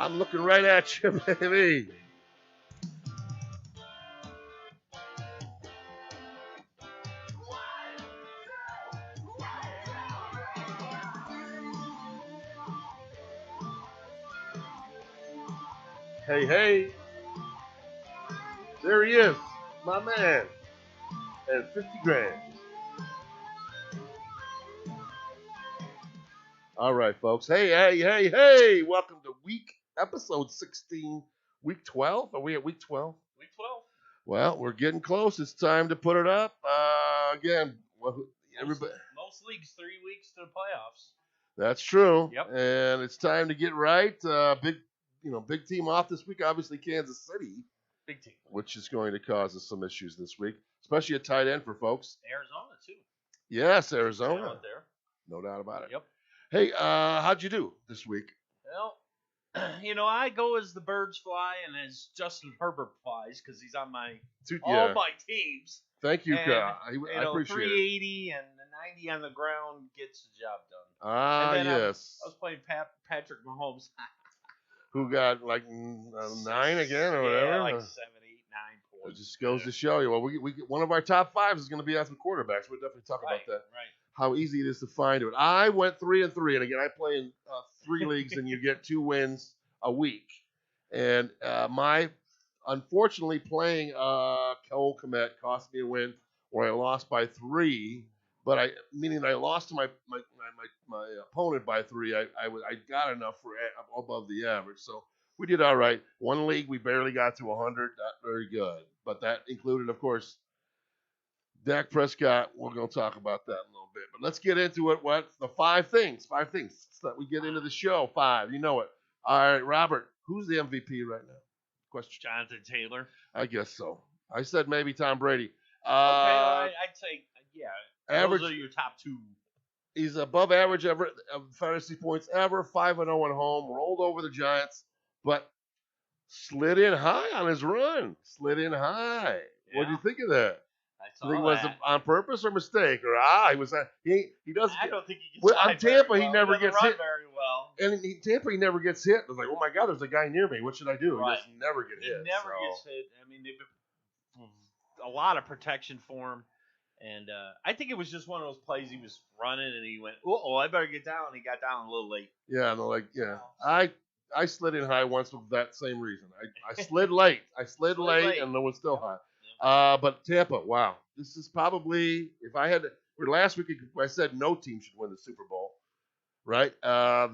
I'm looking right at you, baby. Hey, hey. There he is, my man. And 50 grand. All right, folks. Hey. Welcome to episode 16, week 12. Are we at week 12? Week 12. Well, we're getting close. It's time to put it up. Again, everybody. Most leagues, 3 weeks to the playoffs. That's true. Yep. And it's time to get right. Big team off this week. Obviously, Kansas City. Big team. Which is going to cause us some issues this week, especially at tight end for folks. Arizona, too. Yes, Arizona. There. No doubt about it. Yep. Hey, how'd you do this week? Well, I go as the birds fly and as Justin Herbert flies because he's on all my teams. Thank you, and, I appreciate 380 and the 90 on the ground gets the job done. Yes. I was playing Patrick Mahomes. Who got like 9 again or whatever? Yeah, like 7, 8, 9 points. It just goes to show you. Well, we one of our top 5s is going to be on some quarterbacks. We'll definitely talk about that. Right. How easy it is to find it. I went 3-3, and again, I play in 3 leagues, and you get 2 wins a week. And unfortunately, playing Cole Kmet cost me a win where I lost by 3. But meaning I lost to my opponent by 3. I got enough for above the average. So we did all right. One league we barely got to 100. Not very good. But that included, of course, Dak Prescott. We're going to talk about that in a little bit. But let's get into it. What the 5 things so that we get into the show. 5. You know it. All right, Robert. Who's the MVP right now? Question. Jonathan Taylor. I guess so. I said maybe Tom Brady. I'd say yeah. Average. Those are your top 2. He's above average of fantasy points ever. 5-0 at home. Rolled over the Giants, but slid in high on his run. Slid in high. Yeah. What do you think of that? I saw think it was on purpose or mistake? Or he was he doesn't. I don't think he gets on Tampa. He never gets hit very well. And Tampa, he never gets hit. I was like, oh my God, there's a guy near me. What should I do? Right. He just never get hit. He never gets hit. I mean, a lot of protection for him. And I think it was just one of those plays he was running and he went, I better get down. And he got down a little late. Yeah, I slid in high once for that same reason. I slid late. Late and it was still high. But Tampa, wow. This is probably, if I had to, last week I said no team should win the Super Bowl, right?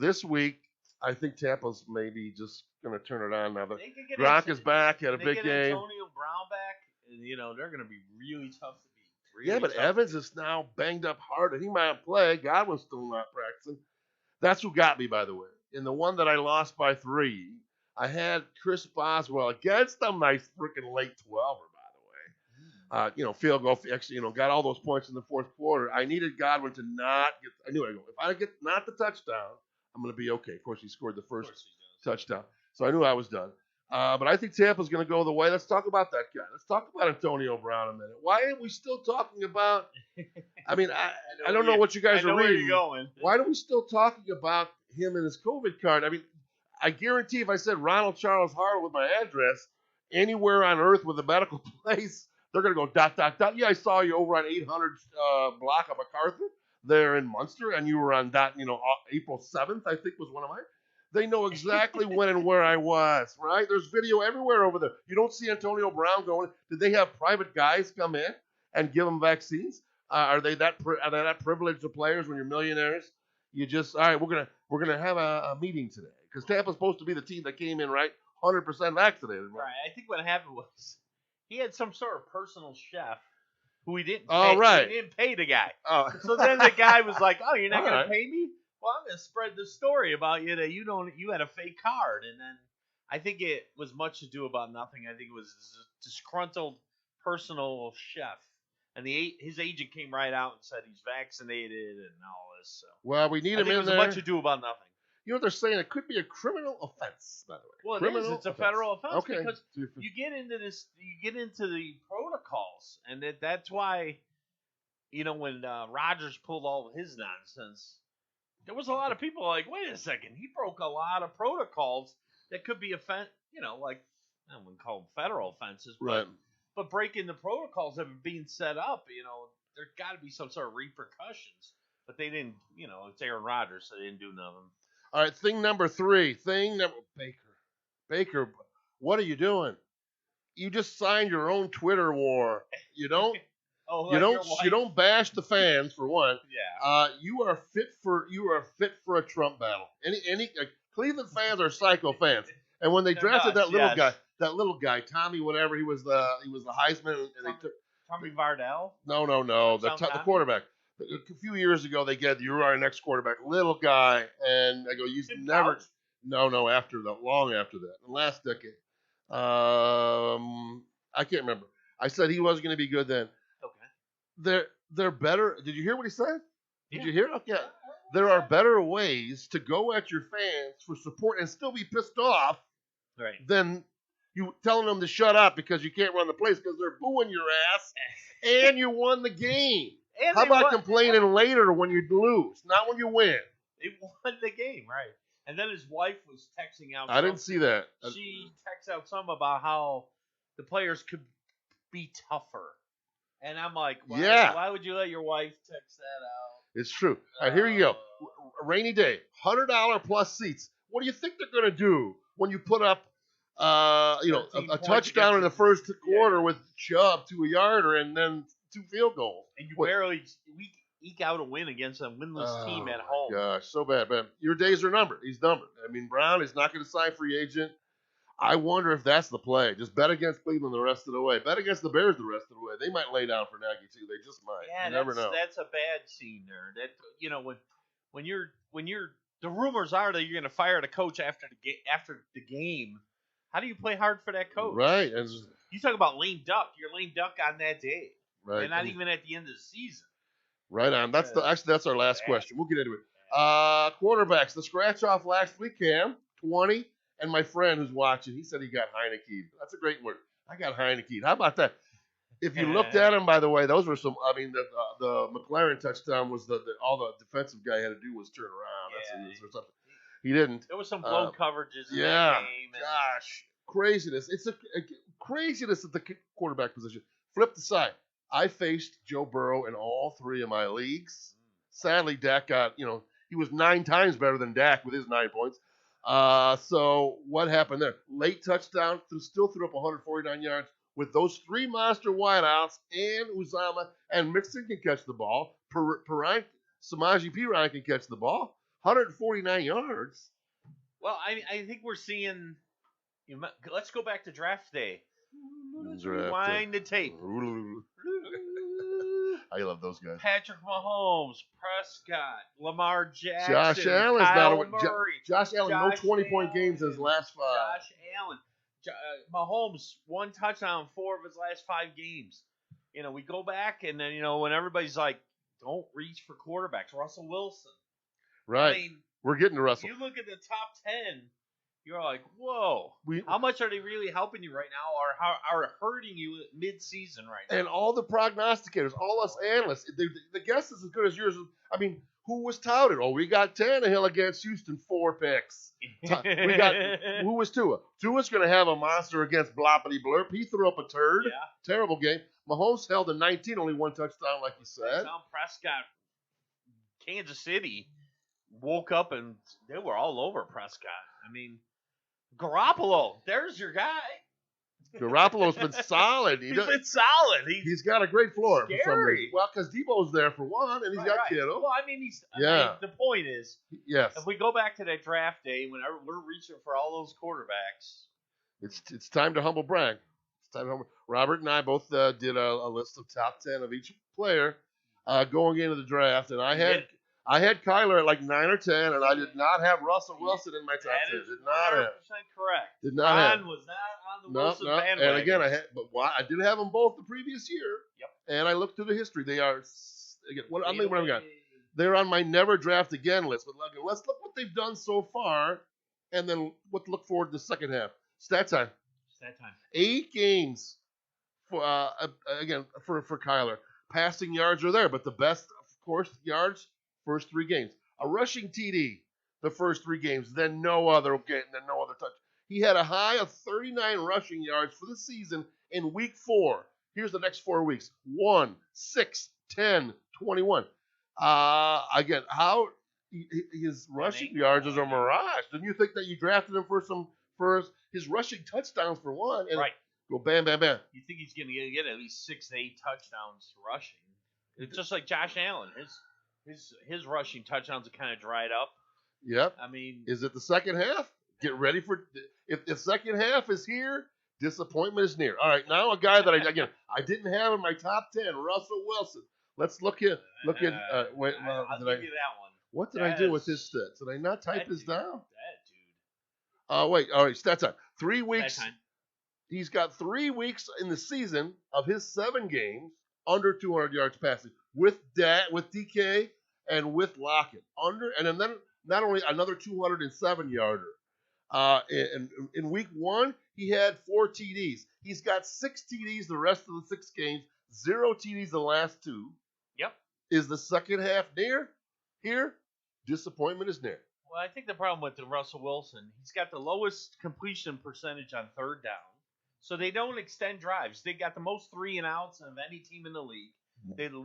This week, I think Tampa's maybe just going to turn it on now that Gronk is back, had a big game. Antonio Brown back, and, they're going to be really tough to beat. Evans is now banged up hard, and he might play. Godwin's still not practicing. That's who got me, by the way. In the one that I lost by 3, I had Chris Boswell against a nice freaking late 12er, by the way. Field goal, actually, got all those points in the fourth quarter. I needed Godwin to not get. I knew if I get not the touchdown, I'm going to be okay. Of course, he scored the first touchdown, so I knew I was done. But I think Tampa's going to go the way. Let's talk about that guy. Let's talk about Antonio Brown a minute. Why are we still talking about? I mean, I don't know what you guys are reading. Where you're going. Why are we still talking about him and his COVID card? I mean, I guarantee if I said Ronald Charles Harlow with my address anywhere on earth with a medical place, they're going to go ... Yeah, I saw you over on 800 block of MacArthur there in Munster, and you were on April 7th, I think was one of mine. They know exactly when and where I was, right? There's video everywhere over there. You don't see Antonio Brown going. Did they have private guys come in and give them vaccines? Are they that privileged of players when you're millionaires? You just, all right, we're gonna have a meeting today because Tampa's supposed to be the team that came in 100% vaccinated. Right. I think what happened was he had some sort of personal chef who he didn't. Right. He didn't pay the guy. Oh. So then the guy was like, "Oh, you're not All gonna right. pay me? Well, I'm gonna spread the story about you that you had a fake card." And then I think it was much ado about nothing. I think it was a disgruntled personal chef, and his agent came right out and said he's vaccinated and all this. So. Well, we need him in there. It was much ado about nothing. You know what they're saying? It could be a criminal offense, by the way. Well, it is. It's a federal offense because you get into this. You get into the protocols, and that's why, when Rodgers pulled all of his nonsense, there was a lot of people like, wait a second, he broke a lot of protocols that could be like I wouldn't call them federal offenses, Right. but breaking the protocols that are being set up, there got to be some sort of repercussions. But they didn't, it's Aaron Rodgers, so they didn't do nothing. All right, thing number 3. Baker, what are you doing? You just signed your own Twitter war. You don't Oh, you like your wife? don't bash the fans for one. Yeah. You are fit for a Trump battle. Any Cleveland fans are psycho fans. And when they They're drafted nuts, that little guy, Tommy whatever, he was the Heisman, and they took Tommy Vardell? no, the quarterback. A few years ago, they get you're our next quarterback, little guy, and I go, you never. Couch? No, long after that, the last decade. I can't remember. I said he wasn't going to be good then. Okay. They're better. Did you hear what he said? Did Yeah. you hear? Okay. There are better ways to go at your fans for support and still be pissed off Right. than you telling them to shut up because you can't run the place because they're booing your ass and you won the game. And How they about won- complaining later when you lose, not when you win? They won the game, right? And then his wife was texting out. I didn't see that. She texts out something about how the players could be tougher, and I'm like, why would you let your wife text that out? It's true. All right, here you go. A rainy day, $100 plus seats. What do you think they're going to do when you put up, a 13 points touchdown in the against first quarter with Chubb to a yarder and then 2 field goals? And you barely eke out a win against a winless team at home. Gosh, so bad, man. Your days are numbered. He's numbered. I mean, Brown is not going to sign free agent. I wonder if that's the play. Just bet against Cleveland the rest of the way. Bet against the Bears the rest of the way. They might lay down for Nagy too. They just might. Yeah, you never know. That's a bad scene there. That when you're the rumors are that you're going to fire the coach after the game. How do you play hard for that coach? Right. And you talk about lame duck. You're lame duck on that day. right. And not even at the end of the season. Right on. That's our last question. We'll get into it. Quarterbacks. The scratch off last week, Cam, 20. And my friend who's watching, he said he got Heineke. That's a great word. I got Heineke. How about that? If you looked at him, by the way, those were some. I mean, the McLaren touchdown was all the defensive guy had to do was turn around. That's or something. He didn't. There was some blown coverages in yeah. that game. Gosh, craziness. It's a craziness at the quarterback position. Flip the side. I faced Joe Burrow in all 3 of my leagues. Sadly, Dak got, he was 9 times better than Dak with his 9 points. So what happened there? Late touchdown, still threw up 149 yards with those 3 monster wideouts and Uzama and Mixon can catch the ball. Samaje Perine can catch the ball. 149 yards. Well, I think we're seeing. Let's go back to draft day. Rewind the tape. I love those guys. Patrick Mahomes, Prescott, Lamar Jackson, Josh Allen's Kyle not Murray. Josh Allen, no Josh 20-point games in his last 5. Josh Allen. Mahomes, 1 touchdown, 4 of his last 5 games. We go back, and then, when everybody's like, don't reach for quarterbacks. Russell Wilson. Right. I mean, we're getting to Russell. You look at the top 10, you're like, whoa. How much are they really helping you right now or how are hurting you mid-season right now? And all the prognosticators, all us analysts, the guess is as good as yours. I mean, who was touted? Oh, we got Tannehill against Houston, 4 picks. We got who was Tua? Tua's going to have a monster against Bloppity Blurp. He threw up a turd. Yeah. Terrible game. Mahomes held to 19, only 1 touchdown, like you said. Tom Prescott, Kansas City, woke up and they were all over Prescott. I mean, Garoppolo, there's your guy. Garoppolo's been solid. He's been solid. He's got a great floor scary. for some reason. Well, because Debo's there for one, and he's got Kittle. Well, I mean, the point is, yes. If we go back to that draft day, whenever we're reaching for all those quarterbacks, it's time to humble brag. It's time to humble. Robert and I both did a list of top 10 of each player going into the draft, and I had Kyler at like 9 or 10, and I did not have Russell Wilson in my top 10. Did not have. 100% correct. Did not have. Ron was not on the Wilson bandwagon. And again, I did have them both the previous year. Yep. And I looked through the history. They are again. What have we got? They're on my never draft again list. But let's look what they've done so far, and then what to look forward to the second half. Stat time. 8 games for for Kyler. Passing yards are there, but the best, of course, yards first 3 games. A rushing TD the first 3 games, then no other touch. He had a high of 39 rushing yards for the season in week 4. Here's the next 4 weeks: 1, 6, 10, 21. Again, how his rushing yards is a mirage. Didn't you think that you drafted him for his rushing touchdowns for one, and Right. go bam, bam, bam? You think he's going to get at least 6 to 8 touchdowns rushing? It's just like Josh Allen. His rushing touchdowns are kind of dried up. Yep. I mean, Is it the second half? Get ready for if the second half is here. Disappointment is near. All right, now a guy that I didn't have in my top 10, Russell Wilson. Let's look at. I'll give you that one. What did I do with his stats? Did I not type this down? That dude. Oh wait, all right, stats time. 3 weeks. That time. He's got 3 weeks in the season of his 7 games under 200 yards passing with DK and with Lockett and then not only another 207 yarder. In week 1 he had 4 TDs. He's got 6 TDs the rest of the 6 games. 0 TDs the last 2. Yep. Is the second half near? Here, disappointment is near. Well, I think the problem with the Russell Wilson, he's got the lowest completion percentage on third down. So they don't extend drives. They got the most 3 and outs of any team in the league. They the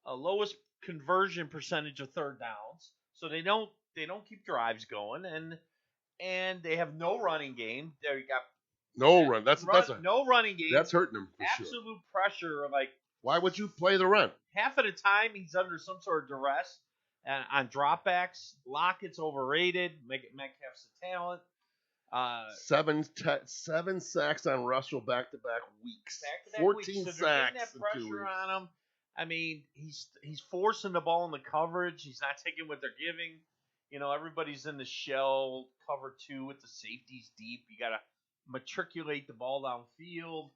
lowest conversion percentage of third downs. So they don't keep drives going, and they have no running game. They got no run. No running game. That's hurting him for Absolute sure. pressure of like. Why would you play the run? Half of the time he's under some sort of duress on dropbacks. Lockett's overrated. Metcalf's a talent. 7 sacks on Russell back-to-back weeks. 14 So sacks that in 2 pressure weeks. on him. I mean, he's forcing the ball in the coverage. He's not taking what they're giving. You know, everybody's in the shell cover 2 with the safeties deep. You got to matriculate the ball downfield.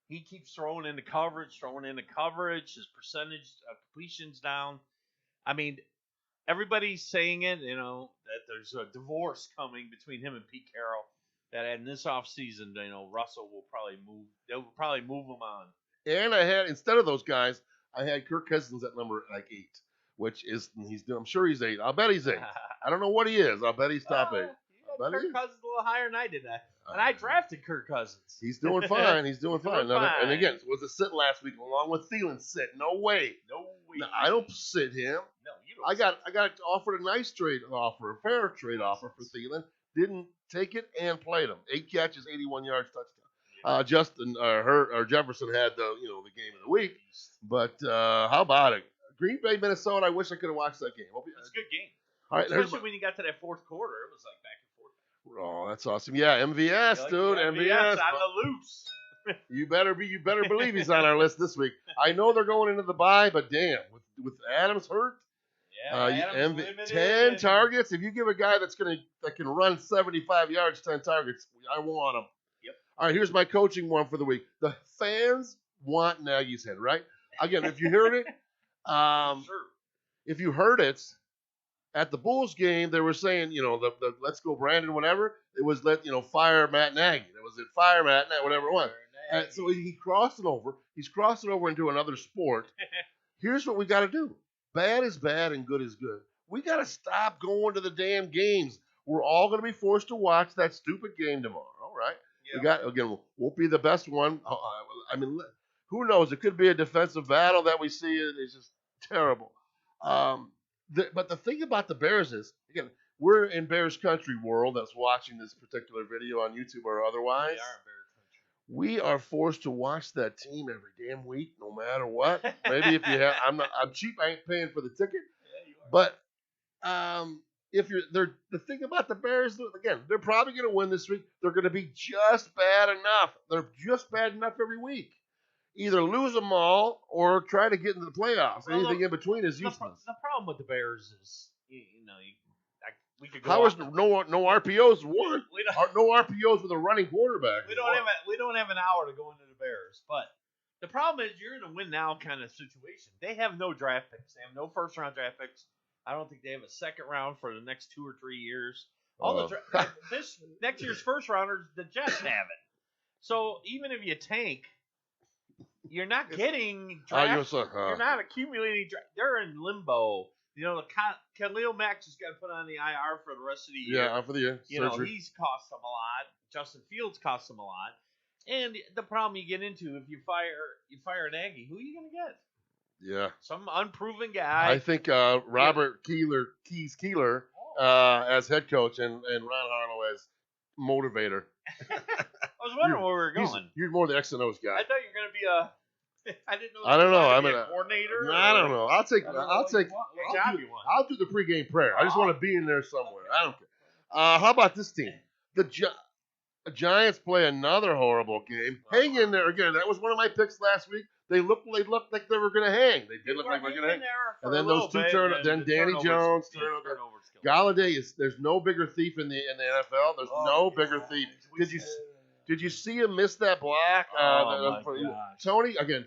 He keeps throwing into coverage. His percentage of completion's down. I mean, everybody's saying it, you know, that there's a divorce coming between him and Pete Carroll. That in this offseason, you know, Russell will probably move. They'll probably move him on. And I had, instead of those guys, I had Kirk Cousins at number like 8, which is I'm sure he's 8. I'll bet he's 8. I don't know what he is. I'll bet he's top 8. Kirk Cousins a little higher than I did that. And I drafted Kirk Cousins. He's doing fine. He's doing fine. And again, it was a sit last week along with Thielen. Sit. No way. No way. No, I don't sit him. No, you don't. I got offered a nice trade offer, a fair trade offer for Thielen. Didn't take it and played him. 8 catches, 81 yards, touchdown. Justin or Jefferson had the game of the week. But how about it? Green Bay, Minnesota. I wish I could have watched that game. It's a good game. All right, especially when you got to that fourth quarter, it was like back and forth. Oh, that's awesome. Yeah, MVS, dude. MVS on the loose. You better believe he's on our list this week. I know they're going into the bye, but damn, with Adams hurt, Adams 10 targets. If you give a guy that can run 75 yards, 10 targets, I want him. Yep. All right, here's my coaching one for the week. The fans want Nagy's head, right? Again, if you heard it, sure. If you heard it at the Bulls game, they were saying, the let's go Brandon, whatever. It was fire Matt Nagy. It was fire Matt Nagy, whatever it was. And so he crossed it over. He's crossed it over into another sport. Here's what we got to do. Bad is bad and good is good. We got to stop going to the damn games. We're all going to be forced to watch that stupid game tomorrow, right? Yeah. Won't be the best one. I mean, who knows? It could be a defensive battle that we see. It's just terrible. But the thing about the Bears is, again, we're in Bears country world that's watching this particular video on YouTube or otherwise. We are in Bears country. We are forced to watch that team every damn week, no matter what. Maybe if you have, I'm cheap. I ain't paying for the ticket. Yeah, you are. But the thing about the Bears, again, they're probably going to win this week. They're going to be just bad enough. They're just bad enough every week. Either lose them all or try to get into the playoffs. Well, Anything in between is useless. The problem with the Bears is, we could go. How is no RPOs? One, no RPOs with a running quarterback. We don't have an hour to go into the Bears, but the problem is you're in a win now kind of situation. They have no draft picks. They have no first round draft picks. I don't think they have a second round for the next 2 or 3 years. This next year's first rounders, the Jets have it. So even if you tank, you're not getting draft. You're not accumulating draft. They're in limbo. Khalil Mack just got put on the IR for the rest of the year. Yeah, for the year. Surgery. He's cost them a lot. Justin Fields cost them a lot. And the problem you get into if you fire an Aggie, who are you gonna get? Yeah. Some unproven guy. I think Robert Keeler as head coach and Ron Harlow as motivator. I was wondering where we were going. You're more the X and O's guy. I thought you were gonna be a. I didn't know. I don't know. I'm a coordinator. I don't know. I'll do the pregame prayer. I just want to be in there somewhere. I don't care. How about this team? The Giants play another horrible game. Hang in there again. That was one of my picks last week. They looked like they were going to hang. They did look like they were going to hang. And then those two turnovers. Then Danny Jones turnover. Galladay there's no bigger thief in the NFL. There's no bigger thief. Did you see him miss that block? Oh my gosh.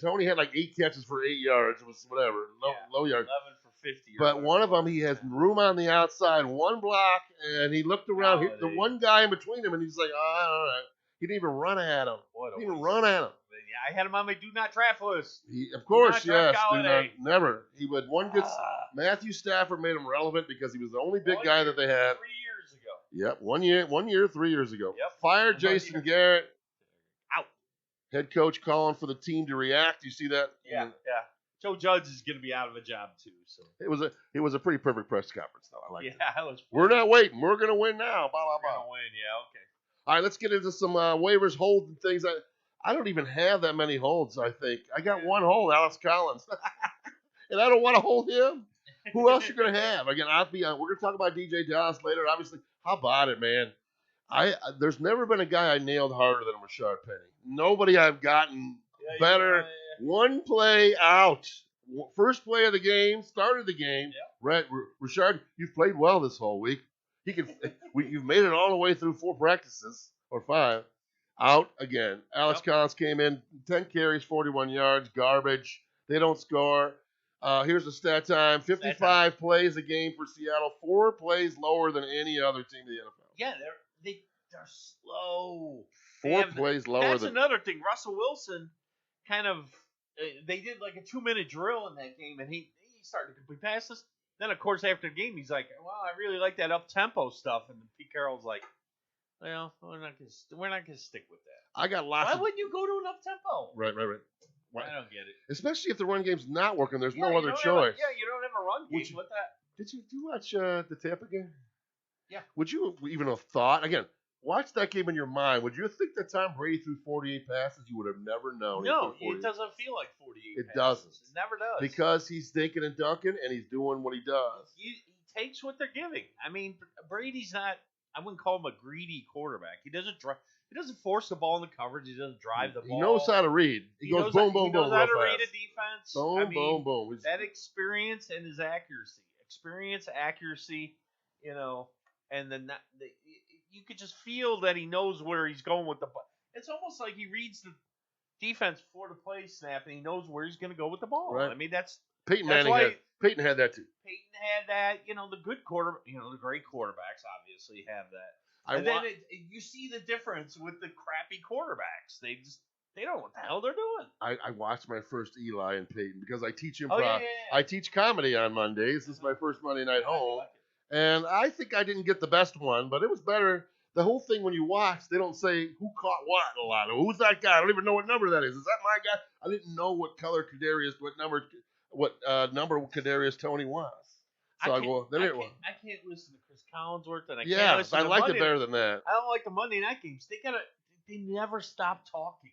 Tony had like 8 catches for 8 yards. It was whatever, low yards. 11 for 50. But one of them, he has room on the outside, one block, and he looked around. The one guy in between him, and he's like, all right. He didn't even run at him. Yeah, I had him on my do not draft list. Of course, yes. Never. He would Matthew Stafford made him relevant because he was the only big guy that they had. 3 years ago. Yep, 1 year, 3 years ago. Yep. Fired Jason Garrett. Out. Head coach calling for the team to react. You see that? Yeah. Joe Judge is going to be out of a job too. So it was a pretty perfect press conference though. I like it. Yeah, it was. We're not waiting. We're going to win now. Blah blah blah. We're going to win. Yeah. Okay. All right, let's get into some waivers, holds, and things. I don't even have that many holds. I think I got one hold, Alex Collins, and I don't want to hold him. Who else you going to have? Again, we're going to talk about DJ Dallas later. Obviously, how about it, man? There's never been a guy I nailed harder than Rashard Penny. Nobody I've gotten better. Yeah. One play out. First play of the game, started the game. Yeah. Rashard, you've played well this whole week. You've made it all the way through 4 practices or 5. Out again. Alex Collins came in, 10 carries, 41 yards, garbage. They don't score. Here's the stat time: 55 plays a game for Seattle, 4 plays lower than any other team in the NFL. Yeah, they're slow. 4 plays lower. That's another thing. Russell Wilson kind of they did like a 2-minute drill in that game, and he started to complete passes. Then, of course, after the game, he's like, "Well, I really like that up-tempo stuff." And Pete Carroll's like, "Well, we're not gonna stick with that." I got lots. Why wouldn't you go to an up-tempo? Right. Why? I don't get it. Especially if the run game's not working, there's no other choice. You don't have a run game with that. Did you watch the Tampa game? Yeah. Would you even have thought again? Watch that game in your mind. Would you think that Tom Brady threw 48 passes? You would have never known. No, it doesn't feel like 48 It passes. doesn't. It never does. Because he's thinking and dunking, and he's doing what he does. He takes what they're giving. I mean, Brady's not, I wouldn't call him a greedy quarterback. He doesn't force the ball in the coverage. He doesn't drive the ball. He knows how to read. He goes boom, boom, boom. He knows how to read fast. a defense. Boom, boom, boom. That experience and his accuracy. And then you could just feel that he knows where he's going with the ball. It's almost like he reads the defense before the play snap, and he knows where he's going to go with the ball. Right. I mean, Peyton had that too. Peyton had that. The good the great quarterbacks obviously have that. Then you see the difference with the crappy quarterbacks. They don't know what the hell they're doing. I watched my first Eli and Peyton because I teach improv. I teach comedy on Mondays. This is my first Monday night home. And I think I didn't get the best one, but it was better. The whole thing, when you watch, they don't say who caught what a lot. Who's that guy? I don't even know what number that is. Is that my guy? I didn't know what color what number Kadarius Toney was. So I can't listen to Chris Collinsworth, and I liked it better than that. I don't like the Monday night games. They never stop talking.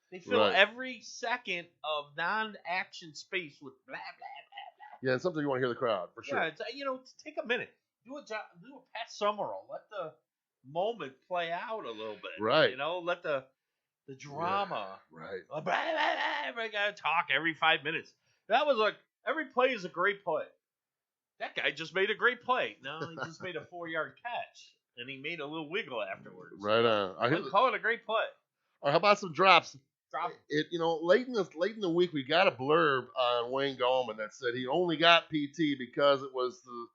They fill every second of non-action space with blah blah blah blah. Yeah, it's something you want to hear the crowd for sure. Yeah, take a minute. Do a Pat Summerall. Let the moment play out a little bit. Right. Let the drama. Yeah, right. Blah, blah, blah, blah, gotta talk every 5 minutes. That was like every play is a great play. That guy just made a great play. No, he just made a 4-yard catch, and he made a little wiggle afterwards. Right on. I wouldn't call it a great play. All right, how about some drops? Drop it. Late in the week, we got a blurb on Wayne Gallman that said he only got PT because it was the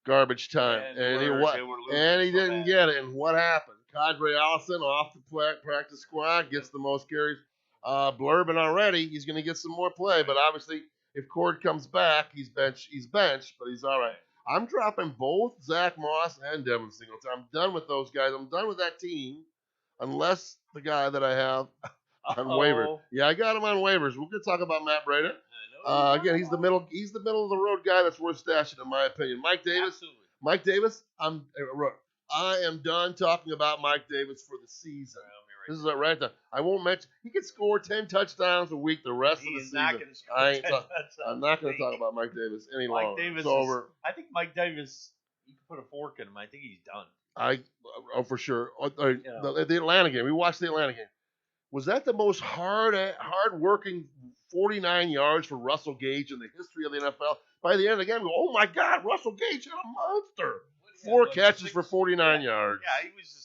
garbage time, and he didn't get it. And what happened? Kadre Allison off the practice squad gets the most carries. Blurbing already. He's going to get some more play, but obviously If Cord comes back, he's benched, but he's all right. I'm dropping both Zach Moss and Devin Singletary. I'm done with those guys. I'm done with that team, unless the guy that I have on waivers. Yeah, I got him on waivers. We're gonna talk about Matt Breida. Again, he's the middle of the road guy that's worth stashing in my opinion. Mike Davis. Absolutely. Mike Davis. I am done talking about Mike Davis for the season. This is it right there. I won't mention. He could score 10 touchdowns a week the rest of the season. I'm not going to talk about Mike Davis any longer. It's over. I think Mike Davis, you can put a fork in him. I think he's done. For sure. The Atlanta game. We watched the Atlanta game. Was that the most hard-working 49 yards for Russell Gage in the history of the NFL? By the end of the game, we go, oh my God, Russell Gage is a monster. 4 catches for 49 yards. Yeah, he was just.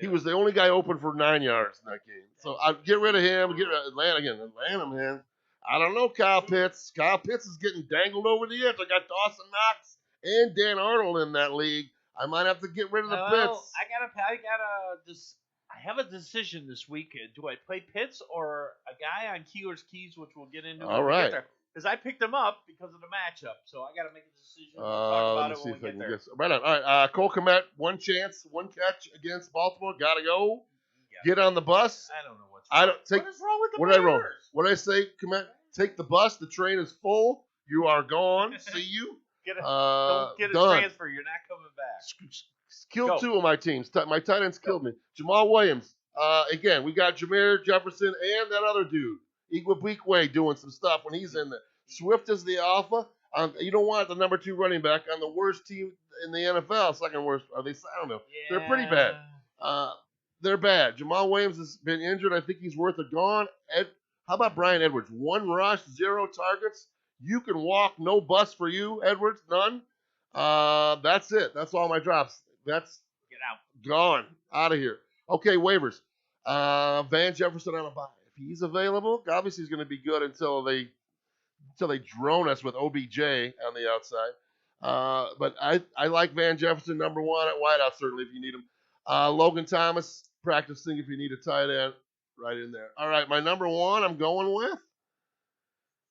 He was the only guy open for 9 yards in that game. So I'd get rid of him. Get rid of Atlanta again. Atlanta, man. I don't know Kyle Pitts. Kyle Pitts is getting dangled over the edge. I got Dawson Knox and Dan Arnold in that league. I might have to get rid of the Pitts. I have a decision this week. Do I play Pitts or a guy on Keeler's Keys, which we'll get into all right. Because I picked him up because of the matchup. So I got to make a decision. We'll talk about it when we get there. Right on. All right. Cole Kmet, 1 chance, 1 catch against Baltimore. Got to go. Get on the bus. I don't know what's wrong. What is wrong with the Bears? What did I say, Kmet? Take the bus. The train is full. You are gone. See you. Don't get a transfer. You're not coming back. Killed 2 of my teams. My tight ends killed me. Jamal Williams. Again, we got Jameer Jefferson and that other dude, Igwe doing some stuff when he's in there. Swift is the alpha. You don't want the number 2 running back on the worst team in the NFL. Second worst. Are they? I don't know. Yeah. They're pretty bad. They're bad. Jamal Williams has been injured. I think he's worth a gone. How about Brian Edwards? 1 rush, 0 targets. You can walk. No bust for you, Edwards. None. That's it. That's all my drops. That's get out. Gone. Out of here. Okay, waivers. Van Jefferson on a bye. If he's available, obviously he's going to be good until they drone us with OBJ on the outside. But I like Van Jefferson number 1 at wideout certainly if you need him. Logan Thomas practicing if you need a tight end right in there. All right, my number 1 I'm going with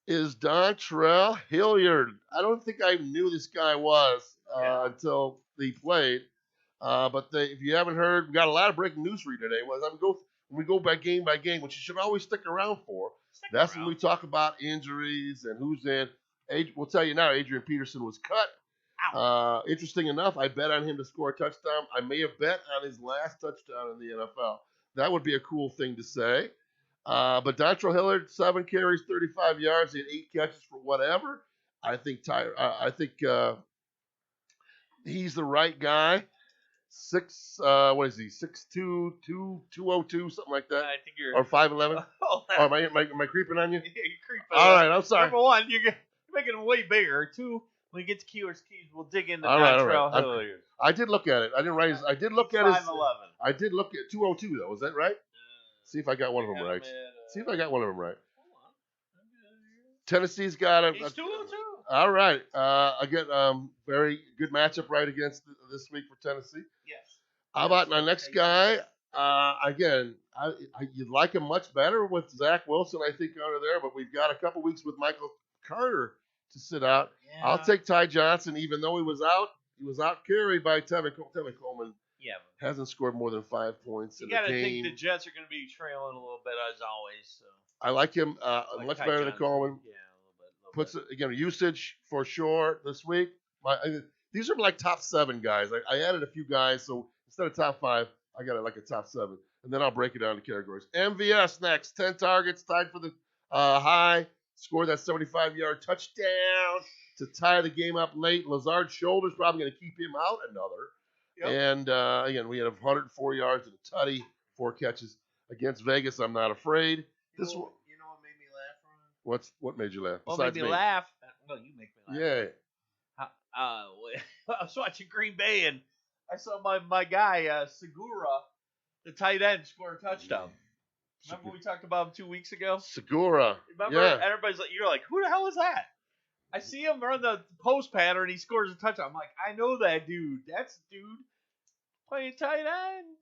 is Dontrell Hilliard. I don't think I knew this guy was until he played. But if you haven't heard, we got a lot of breaking news for you today. When we go by game, which you should always stick around for. That's when we talk about injuries and who's in. We'll tell you now, Adrian Peterson was cut. Interesting enough, I bet on him to score a touchdown. I may have bet on his last touchdown in the NFL. That would be a cool thing to say. But Dontrell Hilliard, 7 carries, 35 yards, he had 8 catches for whatever. I think he's the right guy. 6'2", 202, something like that. I think you're or 5'11". Oh, am I creeping on you? Yeah, you're creeping. All right, I'm sorry. Number 1, you're making him way bigger. 2, when we get to Keeler's Keys, we'll dig into Dontrell Hilliard. I did look at it. I didn't write his. I did look at his. 5'11". I did look at 202 though. Was that right? See if I got one of them right. See if I got one of them right. Tennessee's got a. He's 202. All right. Again, very good matchup right against this week for Tennessee. Yes. How about my next guy? Again, you'd like him much better with Zach Wilson, I think, under there, but we've got a couple weeks with Michael Carter to sit out. Yeah. I'll take Ty Johnson, even though he was out. He was out carried by Tevin Coleman. Yeah. Hasn't scored more than 5 points in the game. You got to think the Jets are going to be trailing a little bit, as always. So. I like him much Ty better Johnson. than Coleman. Yeah, a little bit. Puts it, again, usage for sure this week. These are like top 7 guys. I added a few guys, so instead of top 5, I got it like a top 7. And then I'll break it down to categories. MVS next. 10 targets, tied for the high. Scored that 75-yard touchdown to tie the game up late. Lazard's shoulder's probably going to keep him out another. Yep. And, again, we had 104 yards and a tutty, 4 catches. Against Vegas, I'm not afraid. You know what made me laugh, Ron? What made you laugh? What made me laugh? Well, you make me laugh. Yeah. I was watching Green Bay, and I saw my guy, Segura, the tight end, score a touchdown. Remember we talked about him 2 weeks ago? Segura. Remember? Yeah. Everybody's like, you're like, who the hell is that? I see him run the post pattern, and he scores a touchdown. I'm like, I know that dude. That's the dude playing tight end.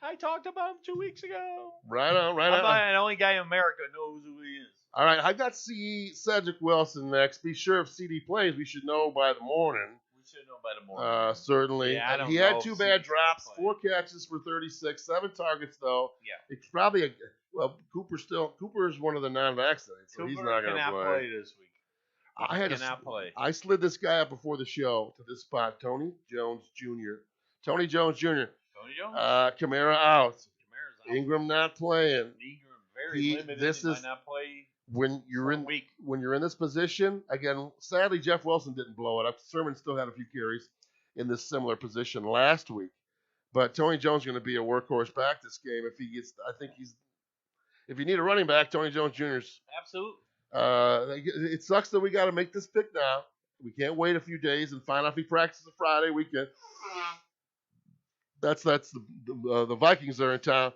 I talked about him 2 weeks ago. Right on. I'm the only guy in America knows who he is. All right, I got Cedric Wilson next. Be sure if CD plays, we should know by the morning. We should know by the morning. Certainly. Yeah, I don't he know had if 2 CD's bad drops, gonna 4 catches for 36, 7 targets though. Yeah. It's probably Cooper is one of the non-vaccinated, so he's not going to cannot play this week. I slid this guy up before the show to this spot. Tony Jones Jr. Tony Jones. Kamara out. Kamara's out. Ingram not playing. Ingram very limited. He might not play when you're in week. When you're in this position again. Sadly, Jeff Wilson didn't blow it up. Sermon still had a few carries in this similar position last week, but Tony Jones is going to be a workhorse back this game if he gets. I think he's. If you need a running back, Tony Jones Jr.'s. Absolutely. It sucks that we got to make this pick now. We can't wait a few days and find out if he practices a Friday weekend. That's the Vikings are in town.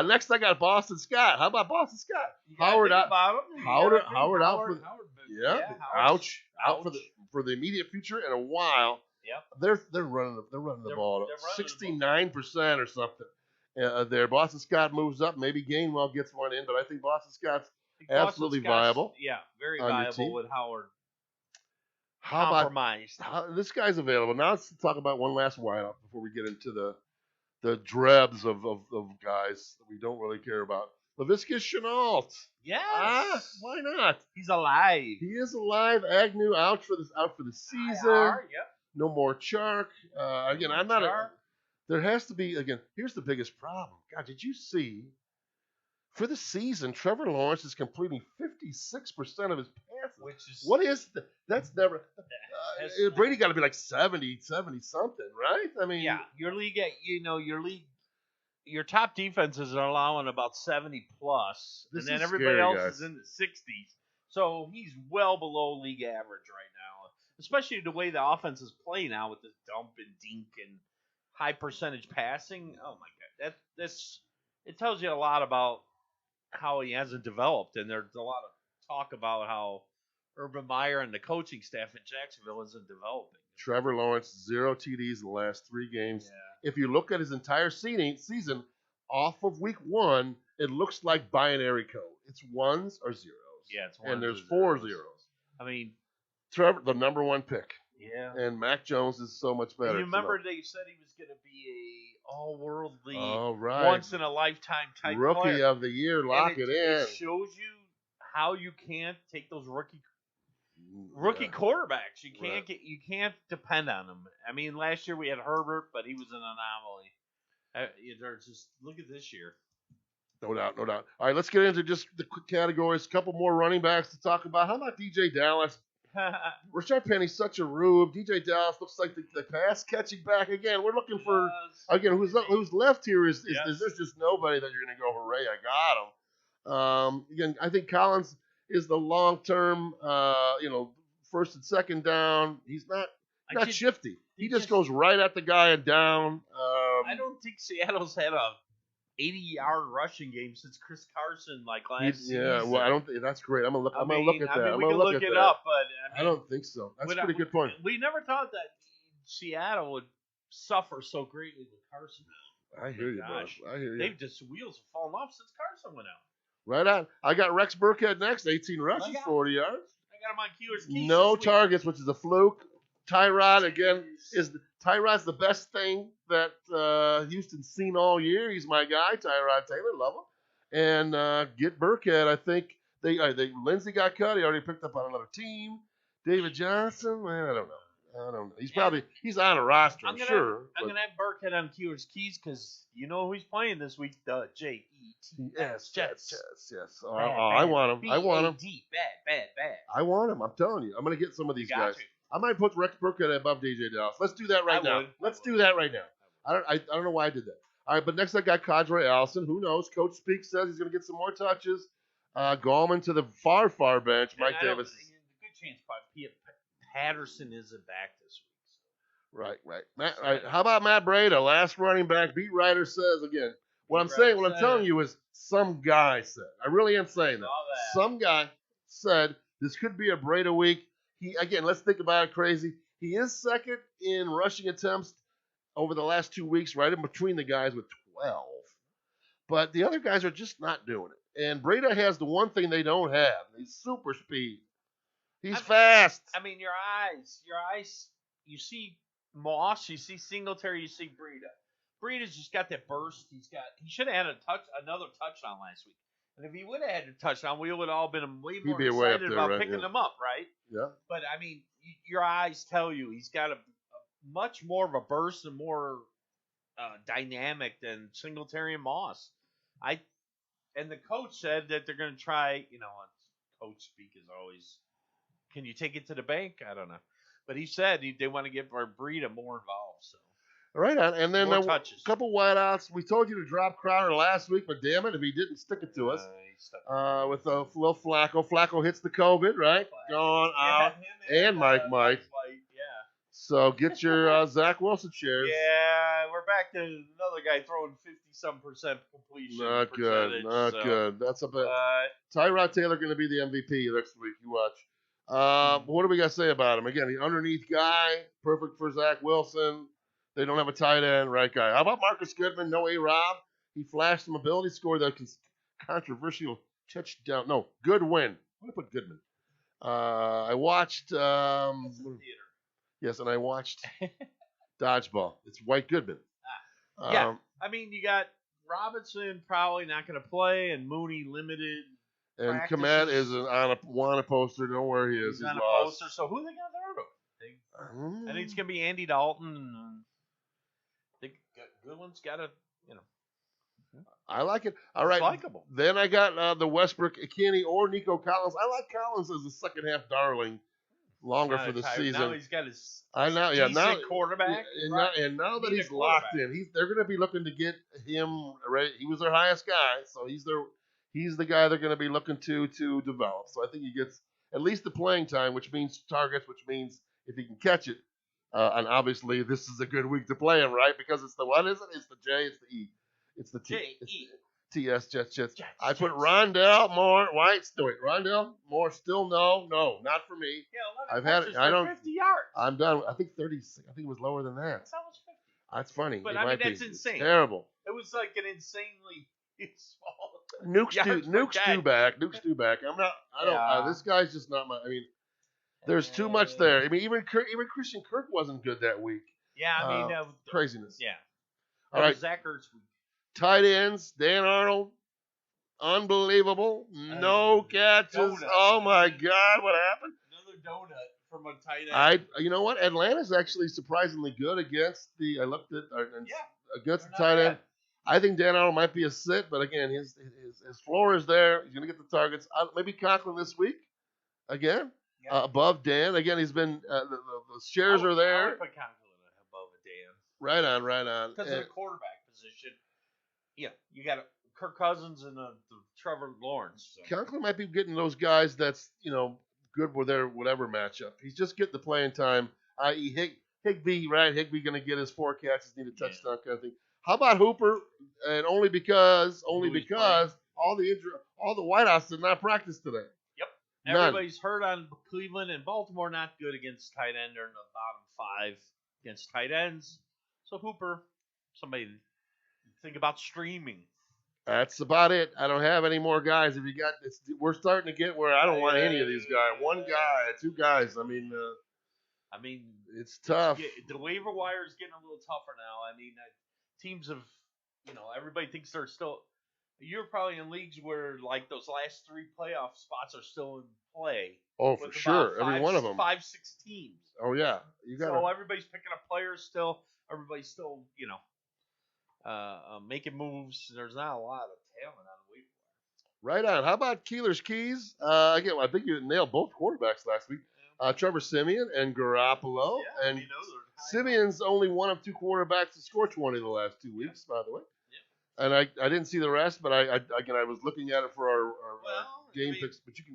Next I got Boston Scott. How about Boston Scott? Howard out. Howard out for ouch for the immediate future and a while. Yep. They're running the ball 69% or something. There, Boston Scott moves up. Maybe Gainwell gets one in, but I think Boston Scott's absolutely viable. Yeah, very viable with Howard. How compromised. About this guy's available? Now let's talk about one last wideout before we get into the drebs of guys that we don't really care about. Laviska Shenault. Yes. Why not? He's alive. He is alive. Agnew out for the season. Yep. No more Chark. Again, I'm not. There has to be, again, here's the biggest problem. God, did you see, for the season, Trevor Lawrence is completing 56% of his passes. What is that? That's never, Brady got to be like 70 something, right? I mean. Yeah, your top defenses are allowing about 70 plus, and then everybody else is in the 60s. So he's well below league average right now, especially the way the offense is playing now with this dump and dink and high percentage passing. Oh my God, it tells you a lot about how he hasn't developed, and there's a lot of talk about how Urban Meyer and the coaching staff in Jacksonville isn't developing. Trevor Lawrence 0 TDs in the last 3 games. Yeah. If you look at his entire season, off of week 1, it looks like binary code. It's ones or zeros. Yeah, it's ones. And there's 4 zeros. I mean, Trevor, the number 1 pick. Yeah. And Mac Jones is so much better. You remember they said he was going to be a all-worldly, right. once-in-a-lifetime type rookie player. of the year. Lock it in. It shows you how you can't take those rookie quarterbacks. You can't depend on them. I mean, last year we had Herbert, but he was an anomaly. Look at this year. No doubt. All right, let's get into just the quick categories. A couple more running backs to talk about. How about DJ Dallas? Rashard Penny's such a rube. DJ Dallas looks like the pass catching back again. We're looking for who's left here is there's just nobody that you're going to go, hooray, I got him. Again, I think Collins is the long term, first and second down. He's not shifty. He just goes right at the guy and down. I don't think Seattle's had a 80-yard rushing game since Chris Carson last season. Yeah, well, I don't think that's great. I'm gonna look at that. We can look it up, but I don't think so. That's a pretty good point. We never thought that Seattle would suffer so greatly with Carson. I hear you, bro. I hear you. They've just wheels have fallen off since Carson went out. Right on. I got Rex Burkhead next. 18 rushes, 40 yards. I got him on Keeler's Keys. No targets, which is a fluke. Tyrod again Tyrod's the best thing that Houston's seen all year. He's my guy, Tyrod Taylor, love him. And get Burkhead. I think they Lindsey got cut. He already picked up on another team. David Johnson, man, I don't know. He's on a roster, I'm sure. I'm gonna have Burkhead on Keeler's Keys because you know who he's playing this week. The Jets. Yes. I want him. I want him. Bad. I want him. I'm telling you. I'm gonna get some of these guys. I might put Rex Burkhead above DJ Dallas. Let's do that right now. Let's do that right now. I don't know why I did that. All right, but next I got Kadre Allison. Who knows? Coach Speak says he's going to get some more touches. Gallman to the far bench. Mike Davis. Good chance Patterson isn't back this week. Right. How about Matt Breida, last running back? Beat writer says again. What I'm telling you is some guy said. I really am saying that. Some guy said this could be a Breida week. Let's think about it crazy. He is second in rushing attempts over the last 2 weeks, right in between the guys with 12. But the other guys are just not doing And Breida has the one thing they don't have. He's super speed. He's I mean- fast. I mean, your eyes. You see Moss, you see Singletary, you see Breida. Breida's just got that burst. He should have had another touchdown last week. And if he would have had a touchdown, we would all been way more be way up excited there, about right? picking him up, right? Yeah. But I mean, your eyes tell you he's got a much more of a burst and more dynamic than Singletary and Moss. And the coach said that they're going to try. Coach speak is always, can you take it to the bank? I don't know, but he said they want to get Breida more involved. So Right on. And then more a touches. couple wideouts. We told you to drop Crowder last week, but damn it, if he didn't stick it to us. With a little Flacco. Flacco hits the COVID, right? Gone out. And Mike. Yeah. So get your Zach Wilson shares. Yeah, we're back to another guy throwing 50-some% completion. Not good. Not good. That's a bit. Tyrod Taylor going to be the MVP next week. You watch. What do we got to say about him? Again, the underneath guy, perfect for Zach Wilson. They don't have a tight end, right guy. How about Marcus Goodman? No A-Rob. He flashed some ability, scored that controversial touchdown. No, good win. I'm going to put Goodman. I watched. Yes, and I watched Dodgeball. It's White Goodman. Yeah. I mean, you got Robinson probably not going to play, and Mooney limited. And Komet is on a poster. Don't worry, he is. He's on lost. A poster. So who they got there to? I think it's going to be Andy Dalton. I think Goodwin's got to, I like it. All right. It's likable. Then I got the Westbrook Ikhine or Nico Collins. I like Collins as a second half darling. Longer for the season. Now he's got his now quarterback. And now that he's locked in, they're going to be looking to get him right. He was their highest guy, so he's the guy they're going to be looking to develop. So I think he gets at least the playing time, which means targets, which means if he can catch it. And obviously this is a good week to play him, right? Because it's the what is it? It's the J, it's the E, it's the T. J-E. TS Jets. I put Rondell Moore. Rondell Moore still no, not for me. Yeah, I've had it. I don't. 50 yards. I'm done. I think 36. I think it was lower than that. That's almost 50. That's funny. But it I mean, might that's be. insane. Terrible. It was like an insanely small. Nuke's due back. I'm not. I don't. This guy's just not my. I mean, there's too much there. I mean, even Christian Kirk wasn't good that week. Yeah, I mean, craziness. Yeah. All right. Zach Ertz week. Tight ends, Dan Arnold, unbelievable. No catches. Donut. Oh my God, what happened? Another donut from a tight end. You know what? Atlanta's actually surprisingly good against the. I looked at against the tight end. I think Dan Arnold might be a sit, but again, his floor is there. He's going to get the targets. Maybe Conklin this week again above Dan. Again, he's been the shares are there. I would put Conklin above a Dan. Right on. Because of the quarterback position. Yeah, you got Kirk Cousins and the Trevor Lawrence. So. Conklin might be getting those guys that's good with their whatever matchup. He's just getting the playing time. I.e. Higbee, right? Higbee going to get his 4 catches, need a touchdown kind of thing. How about Hooper? And only because all the wideouts did not practice today. Yep. None. Everybody's hurt on Cleveland and Baltimore. Not good against tight end. They're in the bottom 5 against tight ends. So Hooper, somebody think about streaming. That's about it. I don't have any more guys. If you got, we're starting to get where I don't want any of these guys. One guy, 2 guys. I mean, it's tough. The waiver wire is getting a little tougher now. I mean, teams have, everybody thinks they're still. You're probably in leagues where like those last 3 playoff spots are still in play. Oh, for sure. Every one of them. 5-6 teams. Oh yeah, you got. So everybody's picking up players still. Everybody's still, making moves. There's not a lot of talent on the waiver wire. Right on. How about Keeler's Keys? Again, I think you nailed both quarterbacks last week. Trevor Siemian and Garoppolo. Yeah, and Simeon's only one of 2 quarterbacks to score 20 the last 2 weeks, by the way. Yeah. And I didn't see the rest, but I was looking at it for our game picks. But you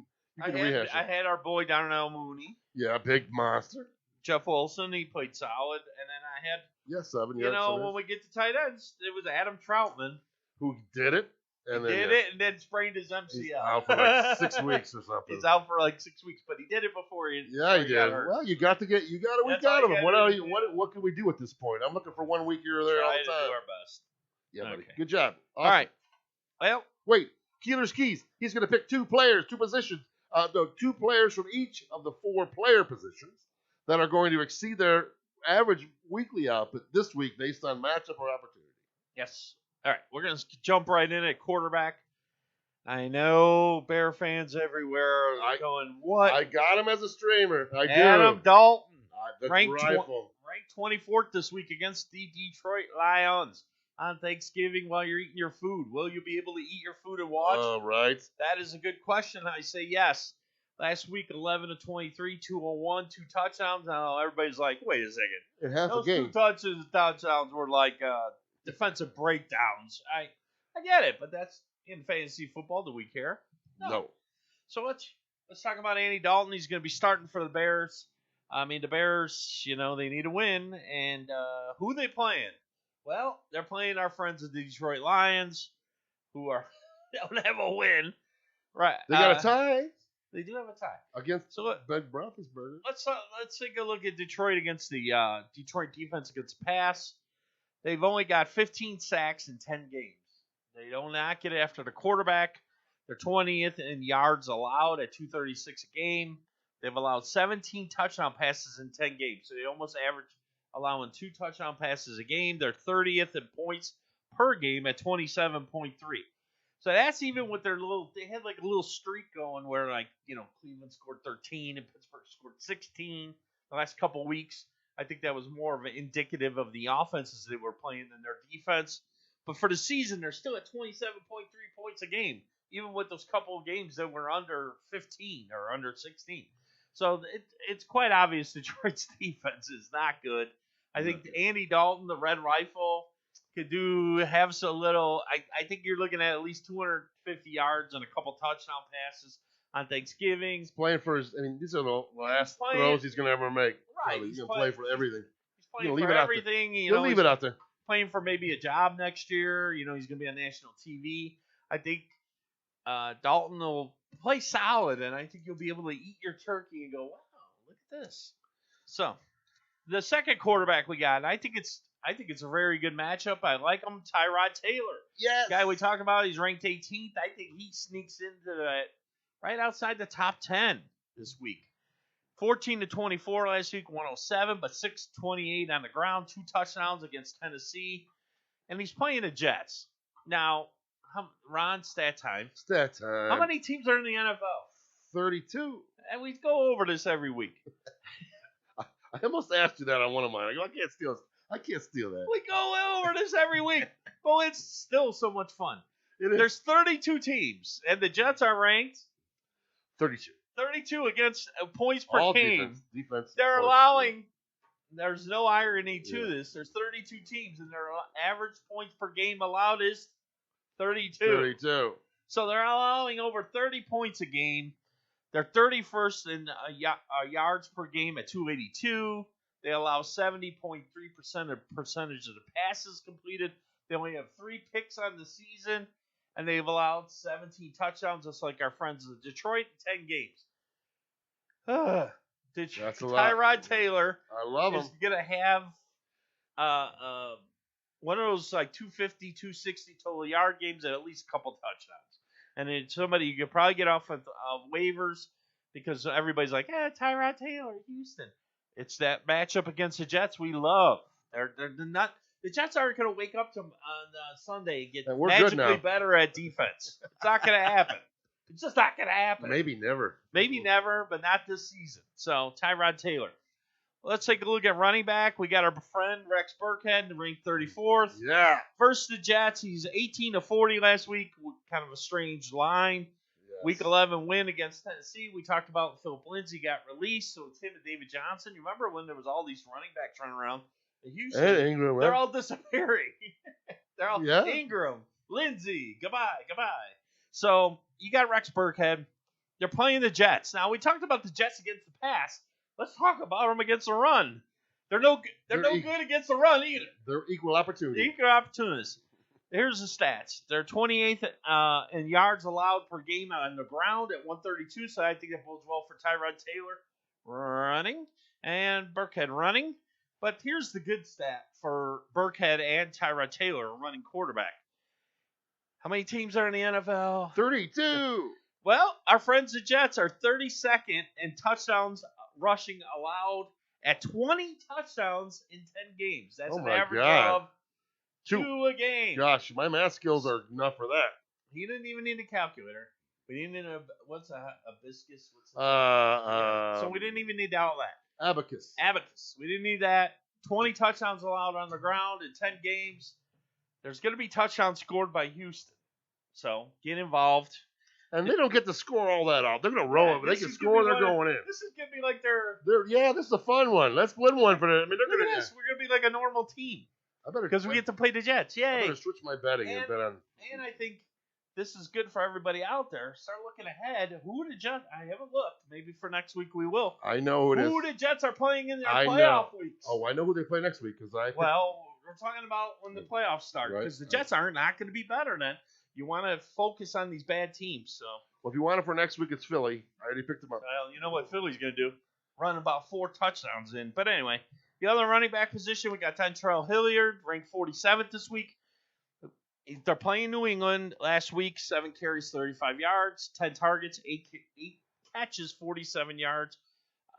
can rehash it. I had our boy Darnell Mooney. Yeah, big monster. Jeff Wilson, he played solid, and then I had 7. when we get to tight ends, it was Adam Troutman who did it. And and then sprained his MCL. He's out for like 6 weeks or something. He's out for like 6 weeks, but he did it before he. Yeah, he did. Well, you got a week out of him. What can we do at this point? I'm looking for 1 week here or there all the time. Do our best. Yeah, buddy. Good job. Awesome. All right. Well, wait. Keeler's Keys. He's going to pick 2 players, 2 positions, no, 2 players from each of the 4 player positions that are going to exceed their average weekly output this week based on matchup or opportunity. Yes. All right, we're going to jump right in at quarterback. I know Bear fans everywhere are going, what? I got him as a streamer. I Adam do. Dalton, The ranked rifle. 24th this week against the Detroit Lions on Thanksgiving while you're eating your food. Will you be able to eat your food and watch? All right. That is a good question. I say yes. Last week, 11 of 23, 201, 2 touchdowns. Now everybody's like, wait a second. In half Those a game. 2 touchdowns were like defensive breakdowns. I get it, but that's in fantasy football. Do we care? No. So let's talk about Andy Dalton. He's going to be starting for the Bears. I mean, the Bears, they need a win. And who are they playing? Well, they're playing our friends the Detroit Lions, who don't have a win. Right. They got a tie. They do have a tie Against Ben Roethlisberger. Let's take a look at Detroit against the Detroit defense against pass. They've only got 15 sacks in 10 games. They don't not get after the quarterback. They're 20th in yards allowed at 236 a game. They've allowed 17 touchdown passes in 10 games. So they almost average allowing 2 touchdown passes a game. They're 30th in points per game at 27.3. So that's even with their they had like a little streak going where Cleveland scored 13 and Pittsburgh scored 16 the last couple weeks. I think that was more of an indicative of the offenses they were playing than their defense. But for the season, they're still at 27.3 points a game, even with those couple of games that were under 15 or under 16. So it's quite obvious Detroit's defense is not good. I think Andy Dalton, the Red Rifle, could have a little. I think you're looking at least 250 yards and a couple touchdown passes on Thanksgiving. He's playing for his. I mean, these are the last throws he's going to ever make. Right. He's going to play for everything. He's playing for everything. He'll leave it out there. Playing for maybe a job next year. He's going to be on national TV. I think Dalton will play solid, and I think you'll be able to eat your turkey and go, wow, look at this. So the second quarterback we got, I think it's a very good matchup. I like him, Tyrod Taylor. Yes. Guy we talked about, he's ranked 18th. I think he sneaks into that right outside the top 10 this week. 14 to 24 last week, 107, but 628 on the ground, 2 touchdowns against Tennessee, and he's playing the Jets. Now, Ron, stat time. Stat time. How many teams are in the NFL? 32. And we go over this every week. I almost asked you that on one of mine. I go, I can't steal that. We go over this every week. Well, it's still so much fun. There's 32 teams, and the Jets are ranked 32. 32 against points per All game. Defense. They're allowing. There's no irony to this. There's 32 teams, and their average points per game allowed is 32. 32. So they're allowing over 30 points a game. They're 31st in yards per game at 282. They allow 70.3% of percentage of the passes completed. They only have 3 picks on the season, and they've allowed 17 touchdowns, just like our friends in Detroit, in 10 games. That's a lot. Tyrod Taylor I love him. is going to have one of those like 250, 260 total yard games and at least a couple touchdowns. And then somebody you could probably get off of waivers because everybody's like, Tyrod Taylor, Houston. It's that matchup against the Jets we love. They're not. The Jets aren't going to wake up on Sunday and get magically better at defense. It's not going to happen. It's just not going to happen. Maybe never. Maybe never, but not this season. So, Tyrod Taylor. Let's take a look at running back. We got our friend Rex Burkhead, ranked 34th. Yeah. First, the Jets. He's 18 to 40 last week. Kind of a strange line. Yes. Week 11 win against Tennessee. We talked about Philip Lindsay got released, so it's him and David Johnson. You remember when there was all these running backs running around in Houston? And Ingram. They're all disappearing. They're all Ingram, Lindsay, goodbye. So you got Rex Burkhead. They're playing the Jets. Now, we talked about the Jets against the pass. Let's talk about them against the run. They're no good against the run either. They're equal opportunity. Equal opportunities. Here's the stats. They're 28th in yards allowed per game on the ground at 132, so I think that bodes well for Tyrod Taylor running and Burkhead running. But here's the good stat for Burkhead and Tyrod Taylor, running quarterback. How many teams are in the NFL? 32. Well, our friends the Jets are 32nd in touchdowns rushing allowed at 20 touchdowns in 10 games. That's Oh an my average God. of 2 a game. Gosh, my math skills are enough for that. He didn't even need a calculator. We didn't need what's a hibiscus? What's so we didn't even need all that. Abacus. Abacus. We didn't need that. 20 touchdowns allowed on the ground in 10 games. There's going to be touchdowns scored by Houston. So get involved. And they don't get to score all that out. They're going to roll it, but they can score. They're going in. This is going to be like their. Yeah, this is a fun one. Let's win one for them. I mean, they're Look going at this. We're going to be like a normal team. I better because we get to play the Jets. Yay! I better switch my betting and bet on. And I think this is good for everybody out there. Start looking ahead. Who the Jets? I haven't looked. Maybe for next week we will. I know who it is. Who the Jets are playing in their I playoff know. weeks? Oh, I know who they play next week because Well, we're talking about when the playoffs start because the Jets are not going to be better then. You want to focus on these bad teams. So. Well, if you want it for next week, it's Philly. I already picked them up. Well, you know what Philly's going to do? Run about 4 touchdowns in. But anyway, the other running back position, we got Dontrell Hilliard, ranked 47th this week. They're playing New England last week, 7 carries, 35 yards, 10 targets, 8 catches, 47 yards.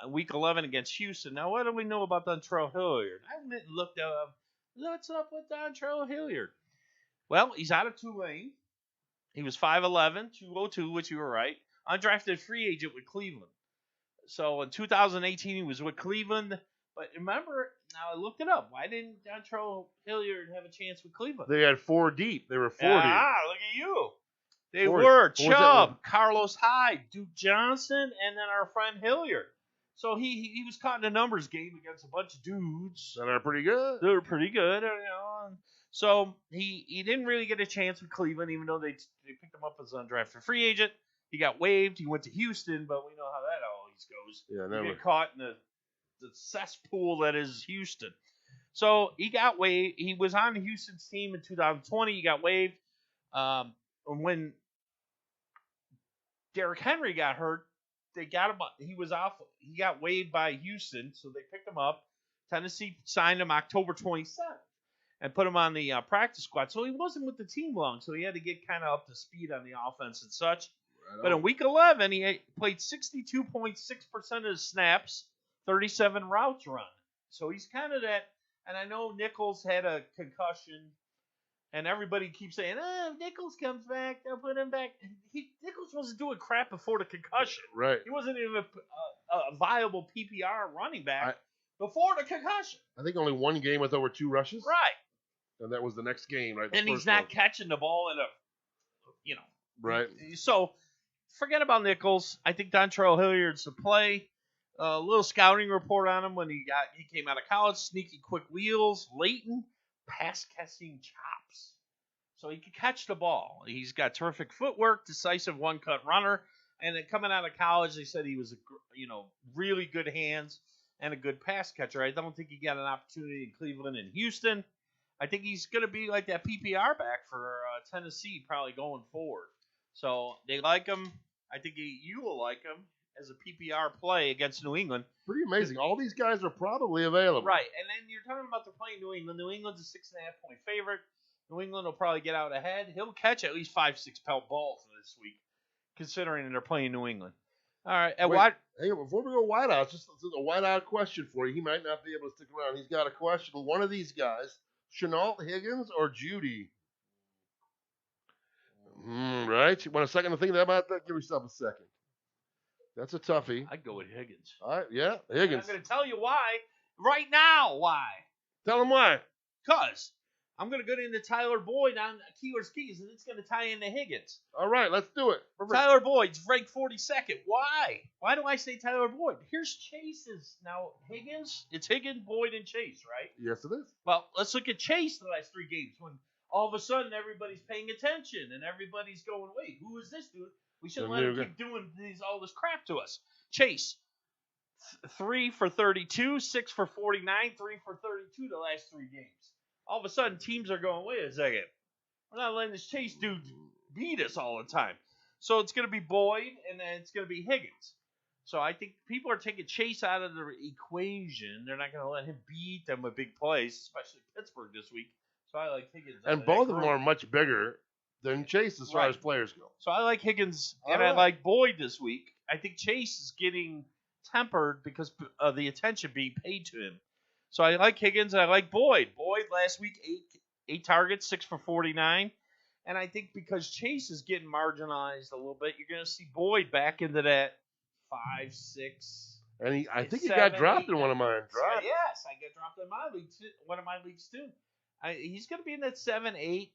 Week 11 against Houston. Now, what do we know about Dontrell Hilliard? I went and looked up, what's up with Dontrell Hilliard? Well, he's out of Tulane. He was 5'11", 202, which you were right. Undrafted free agent with Cleveland. So in 2018, he was with Cleveland. But remember, now I looked it up. Why didn't Dontrell Hilliard have a chance with Cleveland? They had 4 deep. They were 40. Ah, look at you. They 40. were Chubb, Carlos Hyde, Duke Johnson, and then our friend Hilliard. So he was caught in a numbers game against a bunch of dudes. And they're pretty good. They were pretty good, you know. So he didn't really get a chance with Cleveland, even though they picked him up as an undrafted free agent. He got waived. He went to Houston, but we know how that always goes. Yeah, never. never. Get caught in the cesspool that is Houston. So he got waived. He was on Houston's team in 2020. He got waived. When Derrick Henry got hurt, they got him. He was off. He got waived by Houston, so they picked him up. Tennessee signed him October 27th and put him on the practice squad. So he wasn't with the team long, so he had to get kind of up to speed on the offense and such. But in Week 11, he played 62.6% of his snaps, 37 routes run. So he's kind of that. And I know Nichols had a concussion, and everybody keeps saying, if Nichols comes back, they'll put him back. Nichols wasn't doing crap before the concussion. Right. He wasn't even a viable PPR running back before the concussion. I think only one game with over 2 rushes. Right. And that was the next game, right? And he's not catching the ball in a, Right. So forget about Nichols. I think Dontrell Hilliard's the play. A little scouting report on him when he came out of college. Sneaky quick wheels, latent pass catching chops. So he can catch the ball. He's got terrific footwork, decisive one-cut runner. And then coming out of college, they said he was really good hands and a good pass catcher. I don't think he got an opportunity in Cleveland and Houston. I think he's going to be like that PPR back for Tennessee probably going forward. So they like him. I think you will like him as a PPR play against New England. Pretty amazing. All these guys are probably available. Right. And then you're talking about they're playing New England. New England's a 6.5-point favorite. New England will probably get out ahead. He'll catch at least 5-6 pound balls this week, considering they're playing New England. All right. And Wait, hey, before we go wideouts, just a wideout question for you. He might not be able to stick around. He's got a question. One of these guys, Chenault Higgins or Judy? Right? You want a second to think about that? Give yourself a second. That's a toughie. I'd go with Higgins. All right, yeah, Higgins. I'm going to tell you why right now. Why? Tell him why. Because I'm going to go into Tyler Boyd on Keeler's Keys, and it's going to tie into Higgins. All right, let's do it. Tyler Boyd's ranked 42nd. Why? Why do I say Tyler Boyd? Here's Chase's. Now, Higgins, it's Higgins, Boyd, and Chase, right? Yes, it is. Well, let's look at Chase the last 3 games when all of a sudden everybody's paying attention and everybody's going, wait, who is this dude? We shouldn't let him keep doing all this crap to us. Chase, 3 for 32, 6 for 49, 3 for 32 the last 3 games. All of a sudden, teams are going, wait a second. We're not letting this Chase dude beat us all the time. So it's going to be Boyd, and then it's going to be Higgins. So I think people are taking Chase out of the equation. They're not going to let him beat them with big plays, especially Pittsburgh this week. So I like Higgins. And both of them are much bigger than Chase as far as players go. So I like Higgins and All I right. like Boyd this week. I think Chase is getting tempered because of the attention being paid to him. So I like Higgins and I like Boyd. Boyd last week, eight targets, 6 for 49. And I think because Chase is getting marginalized a little bit, you're going to see Boyd back into that 5, 6. And I think he 7, got dropped 8. in one of mine. Dropped. Yes, I got dropped in my league too, one of my leagues too. He's going to be in that 7, 8,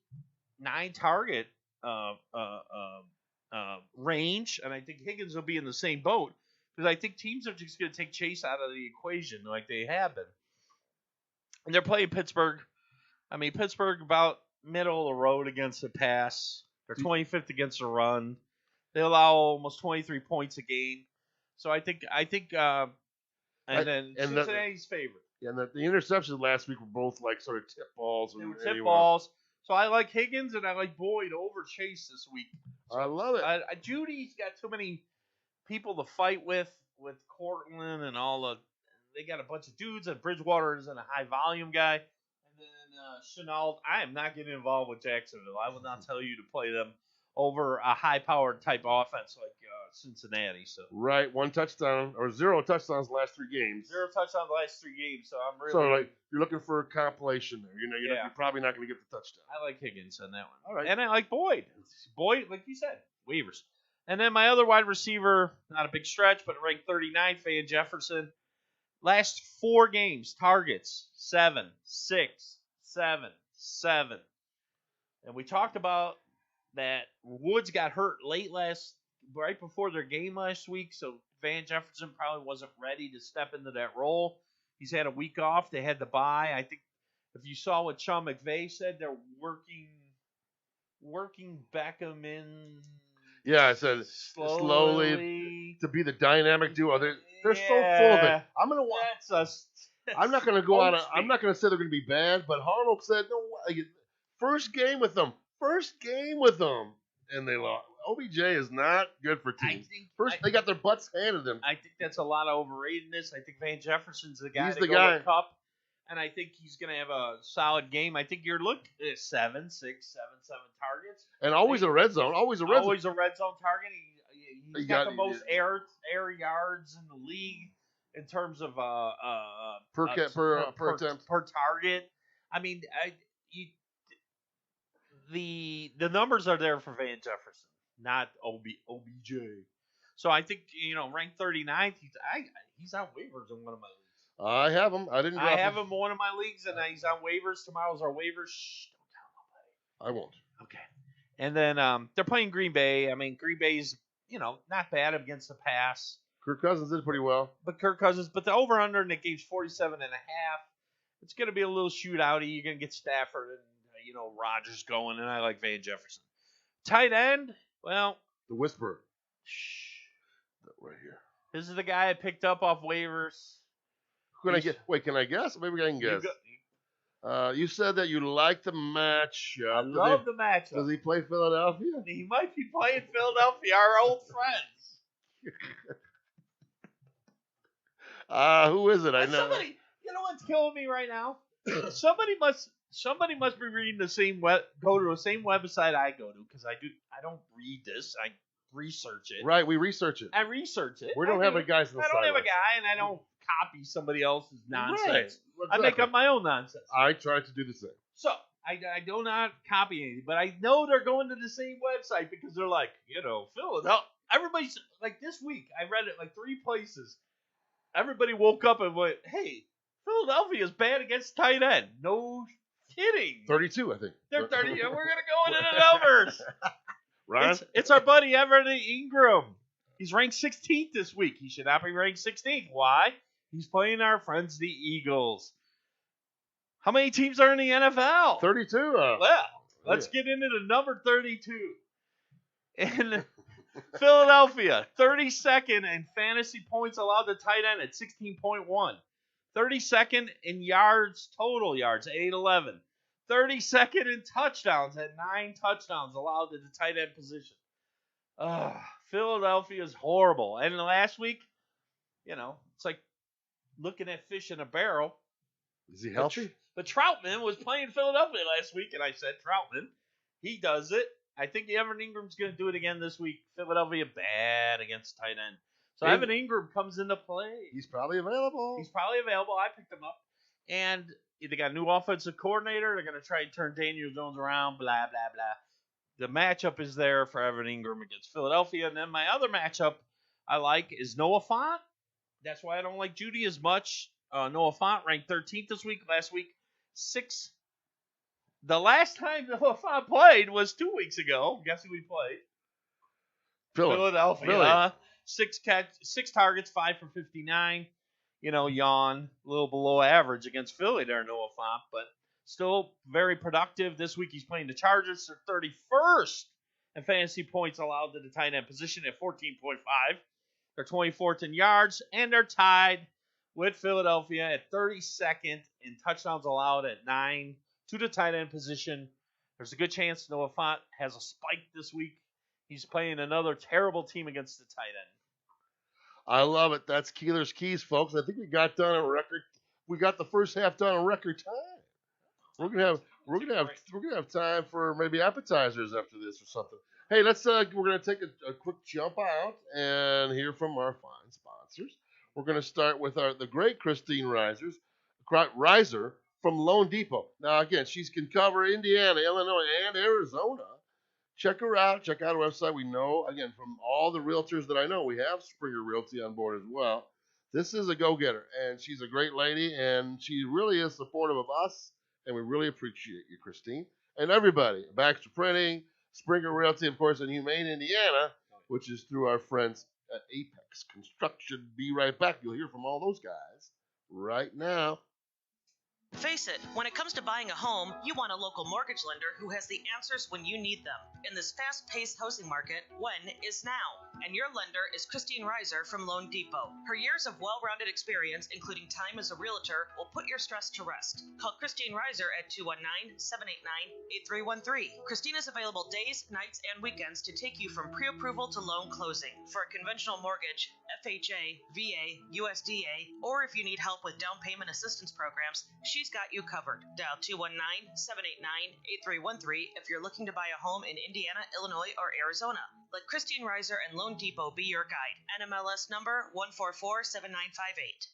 9 target range, and I think Higgins will be in the same boat because I think teams are just going to take Chase out of the equation like they have been. And they're playing Pittsburgh. I mean, Pittsburgh about middle of the road against the pass. They're 25th against the run. They allow almost 23 points a game. So I think Cincinnati's favorite. Yeah, and the interceptions last week were both like sort of tip balls. They were tip balls. So I like Higgins and I like Boyd over Chase this week. So I love it. Judy's got too many people to fight with Cortland and all the. They got a bunch of dudes, and Bridgewater isn't a high volume guy. And then Chenault, I am not getting involved with Jacksonville. I will not tell you to play them over a high powered type offense like Cincinnati. So right, 1 touchdown or 0 touchdowns the last 3 games. 0 touchdowns the last 3 games. So I'm really so like you're looking for a compilation there. You're probably not going to get the touchdown. I like Higgins on that one. All right, and I like Boyd. Boyd, like you said, waivers. And then my other wide receiver, not a big stretch, but ranked 39th, Van Jefferson. Last 4 games, targets 7, 6, 7, 7. And we talked about that Woods got hurt right before their game last week, so Van Jefferson probably wasn't ready to step into that role. He's had a week off. They had to bye. I think if you saw what Sean McVay said, they're working Beckham in. Yeah, I said slowly to be the dynamic duo. They're so full of it. I'm gonna watch. I'm not gonna go out. I'm not gonna say they're gonna be bad, but Harlow said no. First game with them, and they lost. OBJ is not good for teams. They got their butts handed them. I think that's a lot of overratedness. I think Van Jefferson's the guy. He's to the go guy. with Cup, and I think he's going to have a solid game. I think you're looking at 7, 6, 7, 7 targets, and always a red zone. Always a red zone target. He's got the most air yards in the league in terms of per target. I mean, the numbers are there for Van Jefferson, not OBJ. So I think ranked 39th. He's on waivers in one of my leagues. I have him. I didn't. I have him in one of my leagues, and he's on waivers. Tomorrow's our waivers. Shh, don't tell nobody. I won't. Okay. And then they're playing Green Bay. I mean, Green Bay's not bad against the pass. Kirk Cousins did pretty well. But the over/under in the game's 47.5. It's going to be a little shootouty. You're going to get Stafford and Rodgers going, and I like Van Jefferson. Tight end, well, the Whisperer. Shh. Right here. This is the guy I picked up off waivers. Can I guess? Maybe I can guess. You said that you like the matchup. I love the matchup. Does he play Philadelphia? He might be playing Philadelphia, our old friends. Who is it? I know. Somebody, what's killing me right now? Somebody must be reading the same go to the same website I go to because I don't read this. I research it. Right, we research it. I research it. We don't have a guy. I don't have a guy, and I don't copy somebody else's nonsense. Right. Exactly. I make up my own nonsense. I try to do the same. So I do not copy anything, but I know they're going to the same website because they're like, Philadelphia. Everybody's like this week. I read it like 3 places. Everybody woke up and went, "Hey, Philadelphia is bad against tight end." No kidding. 32, I think. They're 30. We're gonna go into the numbers. Right. It's our buddy Everett Ingram. He's ranked 16th this week. He should not be ranked 16th. Why? He's playing our friends, the Eagles. How many teams are in the NFL? 32. Well, let's get into the number 32. In Philadelphia, 32nd in fantasy points allowed to tight end at 16.1. 32nd in yards, total yards, 811. 32nd in touchdowns at 9 touchdowns allowed to the tight end position. Philadelphia is horrible. And last week, it's like looking at fish in a barrel. Is he healthy? But Troutman was playing Philadelphia last week, and I said, Troutman, he does it. I think Evan Ingram's going to do it again this week. Philadelphia bad against tight end. So Hey. Evan Ingram comes into play. He's probably available. He's probably available. I picked him up. And they got a new offensive coordinator. They're going to try and turn Daniel Jones around, blah, blah, blah. The matchup is there for Evan Ingram against Philadelphia. And then my other matchup I like is Noah Fant. That's why I don't like Judy as much. Noah Fant ranked 13th this week. Last week, 6. The last time Noah Fant played was 2 weeks ago. Guess who we played? Philadelphia. Philly. 6 targets, 5 for 59. Yawn, a little below average against Philly there, Noah Fant, but still very productive. This week he's playing the Chargers. They're 31st in fantasy points allowed to the tight end position at 14.5. They're 24th in yards, and they're tied with Philadelphia at 32nd in touchdowns allowed at 9 to the tight end position. There's a good chance Noah Fant has a spike this week. He's playing another terrible team against the tight end. I love it. That's Keeler's Keys, folks. I think we got done a record. We got the first half done in record time. We're gonna have time for maybe appetizers after this or something. Hey, we're gonna take a quick jump out and hear from our fine sponsors. We're gonna start with the great Christine Riser from Lone Depot. Now again, she can cover Indiana, Illinois, and Arizona. Check her out. Check out our website. We know, again, from all the realtors that I know, we have Springer Realty on board as well. This is a go-getter, and she's a great lady, and she really is supportive of us, and we really appreciate you, Christine. And everybody, Baxter Printing, Springer Realty, of course, in Humane, Indiana, which is through our friends at Apex Construction. Be right back. You'll hear from all those guys right now. Face it, when it comes to buying a home, you want a local mortgage lender who has the answers when you need them. In this fast-paced housing market, when is now. And your lender is Christine Riser from Lone Depot. Her years of well-rounded experience, including time as a realtor, will put your stress to rest. Call Christine Riser at 219-789-8313. Christine is available days, nights, and weekends to take you from pre-approval to loan closing. For a conventional mortgage, FHA, VA, USDA, or if you need help with down payment assistance programs, she's got you covered. Dial 219-789-8313 if you're looking to buy a home in Indiana, Illinois, or Arizona. Let Christine Riser and Lone Depot be your guide. NMLS number 1447958.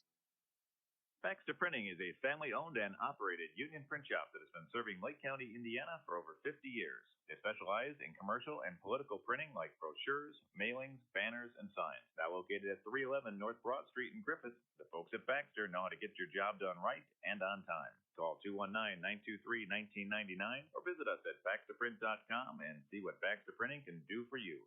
Baxter Printing is a family-owned and operated union print shop that has been serving Lake County, Indiana for over 50 years. They specialize in commercial and political printing like brochures, mailings, banners, and signs. Now located at 311 North Broad Street in Griffith, the folks at Baxter know how to get your job done right and on time. Call 219-923-1999 or visit us at BaxterPrint.com and see what Baxter Printing can do for you.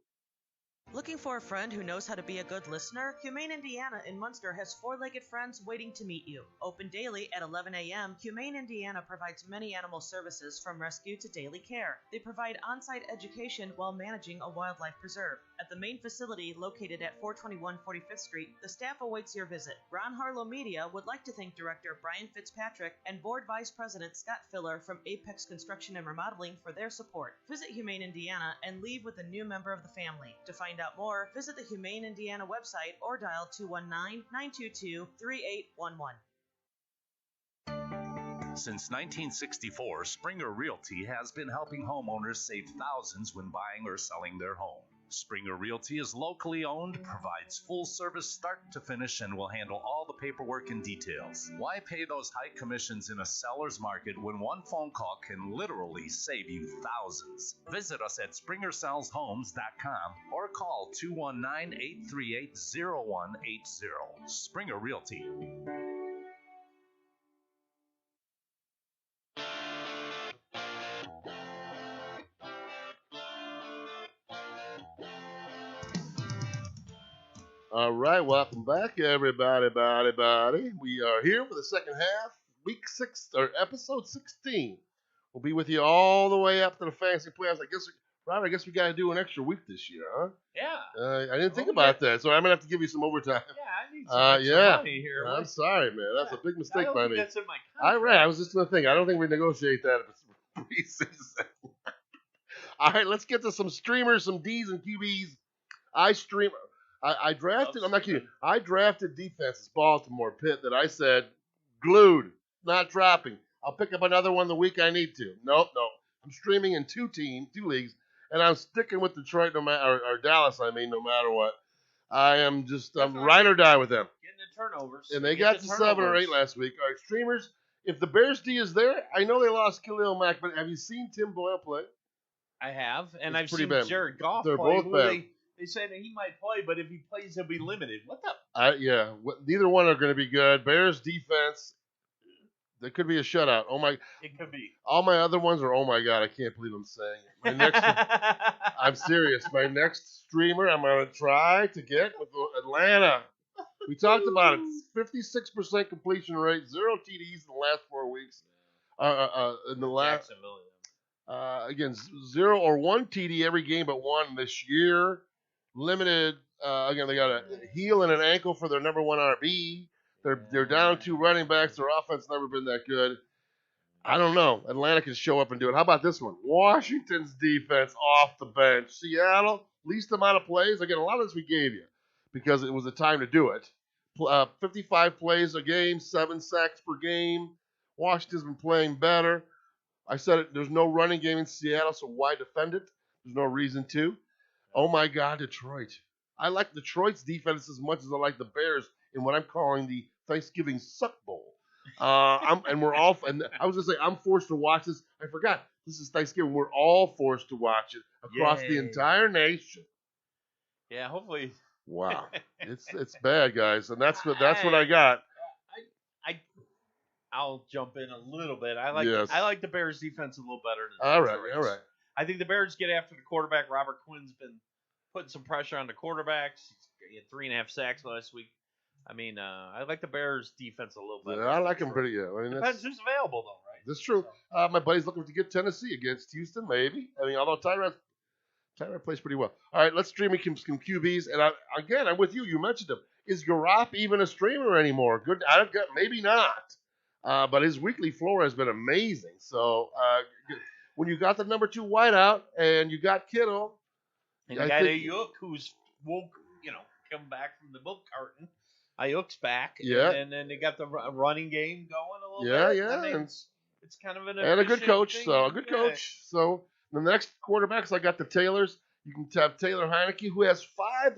Looking for a friend who knows how to be a good listener? Humane Indiana in Munster has four-legged friends waiting to meet you. Open daily at 11 a.m., Humane Indiana provides many animal services from rescue to daily care. They provide on-site education while managing a wildlife preserve. At the main facility located at 421 45th Street, the staff awaits your visit. Ron Harlow Media would like to thank Director Brian Fitzpatrick and Board Vice President Scott Filler from Apex Construction and Remodeling for their support. Visit Humane Indiana and leave with a new member of the family. To find out more, visit the Humane Indiana website or dial 219-922-3811. Since 1964, Springer Realty has been helping homeowners save thousands when buying or selling their home. Springer Realty is locally owned, provides full service start to finish, and will handle all the paperwork and details. Why pay those high commissions in a seller's market when one phone call can literally save you thousands? Visit us at SpringerSellsHomes.com or call 219-838-0180. Springer Realty. All right, welcome back, everybody. We are here for the second half, week 6 or episode 16. We'll be with you all the way up to the fantasy playoffs. I guess we got to do an extra week this year, huh? Yeah. I didn't think about that, so I'm gonna have to give you some overtime. Yeah, I need some extra money here. I'm sorry, man. That's a big mistake by me. That's in my contract. I was just gonna think. I don't think we negotiate that if it's preseason. All right, let's get to some streamers, some D's and QBs. I drafted. I'm not kidding. I drafted defenses, Baltimore, Pitt, that I said glued, not dropping. I'll pick up another one the week I need to. Nope. I'm streaming in two leagues, and I'm sticking with Detroit no matter or Dallas. I mean, no matter what. I am just Definitely ride or die with them. Getting the turnovers. And they Get got the to 7 or 8 turnovers. last week. All right, streamers. If the Bears D is there, I know they lost Khalil Mack, but have you seen Tim Boyle play? I have, and It's I've pretty seen bad. Jared Goff They're play. both Who bad. they said that he might play, but if he plays, he'll be limited. What the? Neither one are going to be good. Bears defense. There could be a shutout. Oh my! It could be. All my other ones are. Oh my God! I can't believe I'm saying it. My next. I'm serious. My next streamer, I'm going to try to get with Atlanta. We talked about it. 56% completion rate, 0 TDs in the last 4 weeks. In the last, Jacksonville. again, 0 or 1 TD every game, but 1 this year. Limited. Again, they got a heel and an ankle for their number 1 RB. They're down 2 running backs. Their offense never been that good. I don't know. Atlanta can show up and do it. How about this one? Washington's defense off the bench. Seattle, least amount of plays. Again, a lot of this we gave you because it was the time to do it. 55 plays a game, 7 sacks per game. Washington's been playing better. I said it. There's no running game in Seattle, so why defend it? There's no reason to. Oh my God, Detroit. I like Detroit's defense as much as I like the Bears in what I'm calling the Thanksgiving Suck Bowl. And we're all. And I was gonna say I'm forced to watch this. I forgot. This is Thanksgiving. We're all forced to watch it across the Yay. entire nation. Yeah, hopefully. Wow, it's bad, guys, and that's what I got. I'll jump in a little bit. I Yes. like the Bears defense a little better than All Detroit's. right. I think the Bears get after the quarterback. Robert Quinn's been putting some pressure on the quarterbacks. He had 3.5 sacks last week. I mean, I like the Bears defense a little better. Yeah, I like them pretty. Yeah, I mean, Depends who's available though, right? that's true. My buddy's looking to get Tennessee against Houston, maybe. I mean, although Tyrod plays pretty well. All right, let's stream some QBs. And I'm with you. You mentioned him. Is Garopp even a streamer anymore? Good. I've got maybe not. But his weekly floor has been amazing. So when you got the number 2 wideout and you got Kittle, And you got Ayuk who's woke, come back from the milk carton. Ayuk's back. Yeah. And then they got the running game going a little bit. Yeah. I mean, And it's kind of an a good efficient coach. thing. So a good coach. So the next quarterbacks, I got the Taylors. You can have Taylor Heineke, who has 5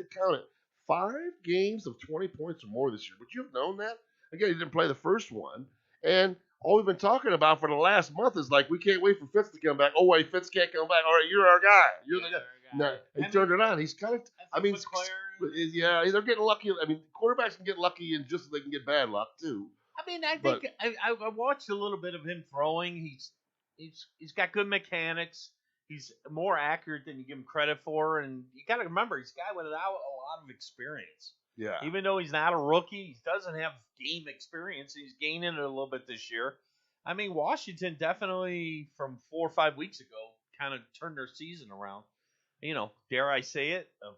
games of 20 points or more this year. Would you have known that? Again, he didn't play the first one. And all we've been talking about for the last month is like, we can't wait for Fitz to come back. Oh, wait, Fitz can't come back. All right, you're our guy. You're the guy. No, he turned it on. He's kind of, yeah, they're getting lucky. I mean, quarterbacks can get lucky and just so they can get bad luck, too. I mean, I think I watched a little bit of him throwing. He's got good mechanics. He's more accurate than you give him credit for. And you got to remember, he's a guy without a lot of experience. Yeah. Even though he's not a rookie, he doesn't have game experience. He's gaining it a little bit this year. I mean, Washington definitely, from 4 or 5 weeks ago, kind of turned their season around. Dare I say it, a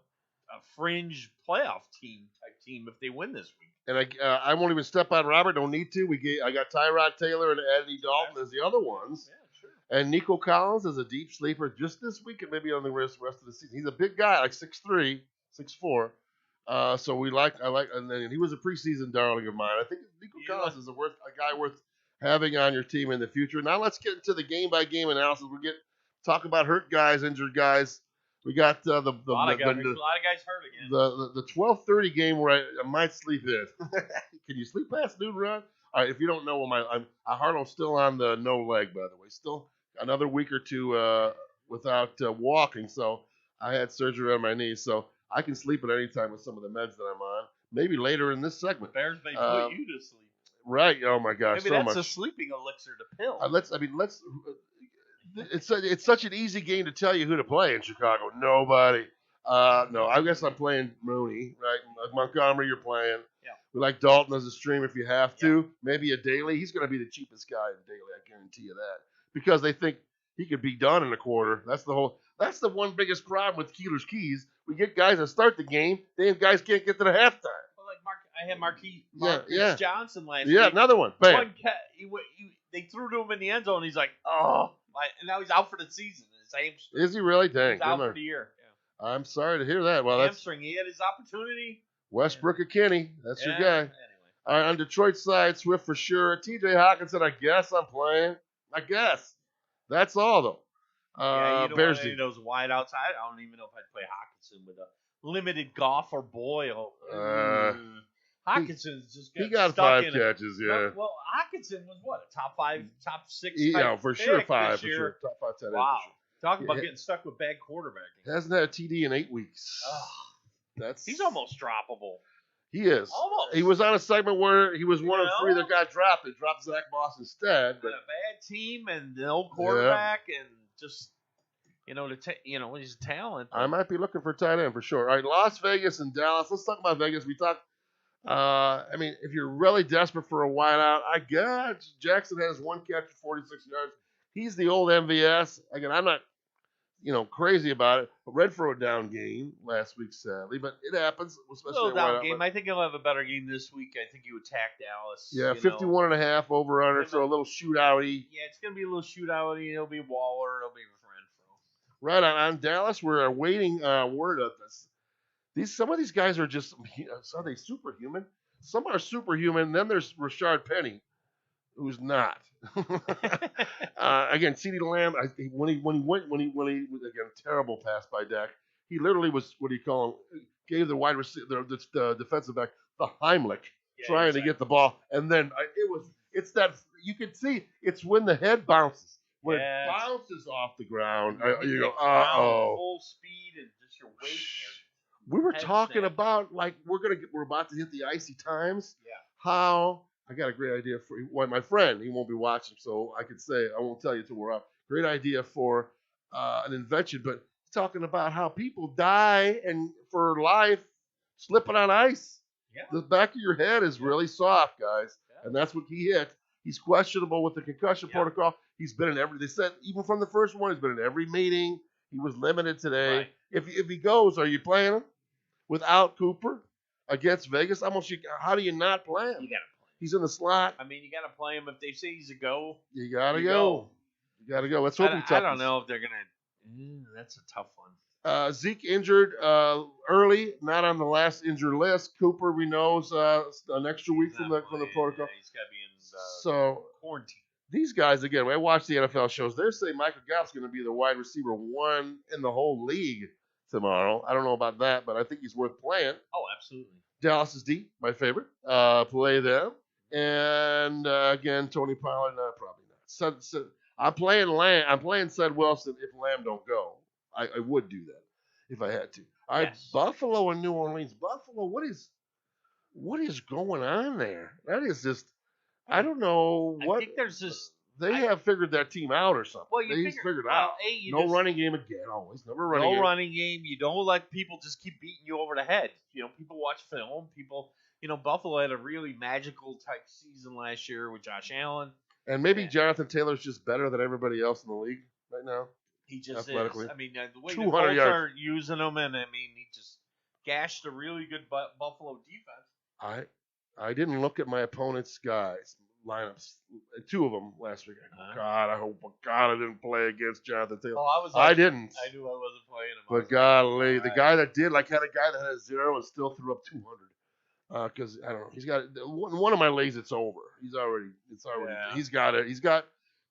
fringe playoff type team if they win this week. And I won't even step on Robert. Don't need to. I got Tyrod Taylor and Andy Dalton as the other ones. Yeah, sure. And Nico Collins is a deep sleeper just this week and maybe on the rest of the season. He's a big guy, like 6'3", 6'4". So and then he was a preseason darling of mine. I think Nico Collins is a guy worth having on your team in the future. Now let's get into the game by game analysis. Talk about hurt guys, injured guys. We got a lot of guys hurt again. The 12:30 game where I might sleep in. Can you sleep past noon run? All right, if you don't know, Harlow's still on the no leg, by the way. Still another week or two without walking. So I had surgery on my knee, so I can sleep at any time with some of the meds that I'm on. Maybe later in this segment. Bears may put you to sleep. Right. Oh my gosh. Maybe that's a sleeping elixir to pill. Let's. It's such an easy game to tell you who to play in Chicago. Nobody. No, I guess I'm playing Mooney, right? Montgomery, you're playing. Yeah. We like Dalton as a stream if you have to. Maybe a Daly. He's going to be the cheapest guy in Daly. I guarantee you that, because they think he could be done in a quarter. That's the one biggest problem with Keeler's Keys. We get guys that start the game, then guys can't get to the halftime. Well, I had Marquise Johnson last week. Yeah, another one. Bam. They threw to him in the end zone. He's like, and now he's out for the season. His hamstring. Is he really? Dang. He's out for the year. Yeah. I'm sorry to hear that. Well, hamstring. He had his opportunity. Westbrook or Kenny. That's your guy. Anyway. All right, on Detroit's side, Swift for sure. T.J. Hawkinson, I guess I'm playing. I guess. That's all, though. Yeah, you don't Bears want any D. of those wideouts. I don't even know if I'd play Hawkinson with a limited Goff or Boyle. Hawkinson's just He getting got stuck 5 in catches, yeah. Well, Hawkinson was what, a top 5, top 6 Yeah, type for sure pick 5 this for year. sure. Top 5 tight end Wow. for sure. Talk about Yeah. getting stuck with bad quarterbacking. Hasn't had a TD in 8 weeks. He's almost droppable. He is. Almost. He was on a segment where he was one of 3 that got drafted. Dropped Zach Moss instead. But a bad team and no quarterback and just he's a talent. I might be looking for a tight end for sure. All right, Las Vegas and Dallas. Let's talk about Vegas. We talked. I mean, if you're really desperate for a wideout, I guess Jackson has 1 catch for 46 yards. He's the old MVS. Again, I'm not, crazy about it. But Redford down game last week, sadly, but it happens. Especially a little down wideout, game. but, I think he'll have a better game this week. I think you attack Dallas. yeah, 51.5 over under, so a little shootouty. Yeah, it's gonna be a little shootouty. It'll be Waller. It'll be Renfro. Right on Dallas, we're awaiting word of this. Some of these guys are just, are they superhuman? Some are superhuman. Then there's Rashard Penny, who's not. Again, CeeDee Lamb. When he again, terrible pass by Dak. He literally was, what do you call him? Gave the wide receiver, the defensive back, the Heimlich, trying to get the ball, and then it's that you can see it's when the head bounces. When it bounces off the ground, you go, full speed and just your weight. We were talking about we're about to hit the icy times. Yeah. How I got a great idea for my friend. He won't be watching, so I could say I won't tell you till we're up. Great idea for an invention, but talking about how people die and for life slipping on ice. Yeah. The back of your head is really soft, guys, and that's what he hit. He's questionable with the concussion protocol. He's been in they said even from the first one, he's been in every meeting. He was limited today. Right. If he goes, are you playing him without Cooper against Vegas? How do you not play him? You gotta play. He's in the slot. I mean, you gotta play him. If they say he's a go, You gotta go. You gotta go. Let's hope he touches. I don't know if they're gonna. That's a tough one. Zeke injured early, not on the last injured list. Cooper, we know, is an extra week from the protocol. Yeah, he's got to be in quarantine. These guys, again, when I watch the NFL shows, they're saying Michael Gallup's going to be the wide receiver 1 in the whole league tomorrow. I don't know about that, but I think he's worth playing. Oh, absolutely. Dallas is D, my favorite. Play them. And again, Tony Pollard, probably not. I'm playing Lamb. I'm playing Sed Wilson if Lamb don't go. I would do that if I had to. All right, Yes. Buffalo and New Orleans. Buffalo, what is going on there? That is just, I don't know what. I think there's just. They have figured that team out or something. Well, He's figured out. No running game again, always. Never running game. No running game. You don't let people just keep beating you over the head. People watch film. Buffalo had a really magical type season last year with Josh Allen. And maybe Jonathan Taylor's just better than everybody else in the league right now. He just is. Athletically. I mean, the way the 200 Colts yards. are using him, and I mean, he just gashed a really good Buffalo defense. I didn't look at my opponent's guys lineups. 2 of them last week. I hope I didn't play against Jonathan Taylor. Oh, I didn't. I knew I wasn't playing him. But golly, the guy that did, had a guy that had a 0 and still threw up 200. Because I don't know, he's got one of my leagues. It's over. It's already. Yeah. He's got it. He's got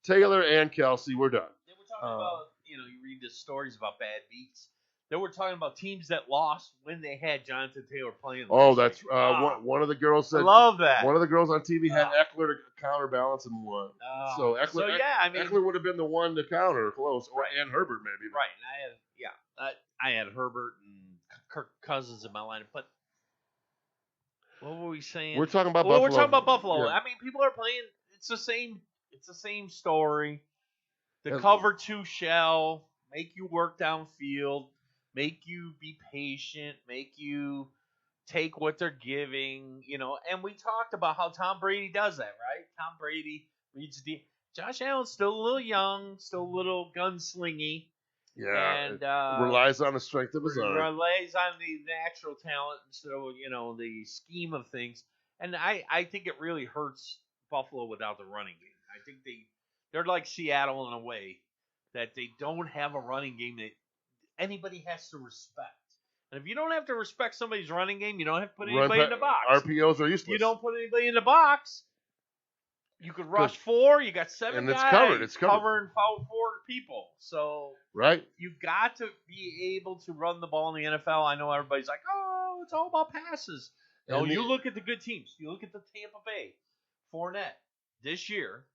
Taylor and Kelsey. We're done. They were talking about, you read the stories about bad beats. They were talking about teams that lost when they had Jonathan Taylor playing. Oh, that's one of the girls said. I love that. One of the girls on TV had Eckler to counterbalance and won. So Eckler, Eckler would have been the one to counter close, and Herbert maybe. Right. And I had Herbert and Kirk Cousins in my lineup, but. What were we saying? We're talking about Buffalo. We're talking about Buffalo. Yeah. I mean, people are playing. It's the same story. The cover 2 shell make you work downfield, make you be patient, make you take what they're giving. And we talked about how Tom Brady does that, right? Tom Brady reads the. Josh Allen's still a little young, still a little gunslingy. Yeah, and relies on the strength of his arm. Relies on the natural talent instead of the scheme of things. And I think it really hurts Buffalo without the running game. I think they're like Seattle in a way that they don't have a running game that anybody has to respect. And if you don't have to respect somebody's running game, you don't have to put anybody in the box. RPOs are useless. You don't put anybody in the box You could rush 4. You got 7 and it's guys covered. It's covered. covering 4 people. So Right? you've got to be able to run the ball in the NFL. I know everybody's like, oh, it's all about passes. No, And you look at the good teams. You look at the Tampa Bay, Fournette this year,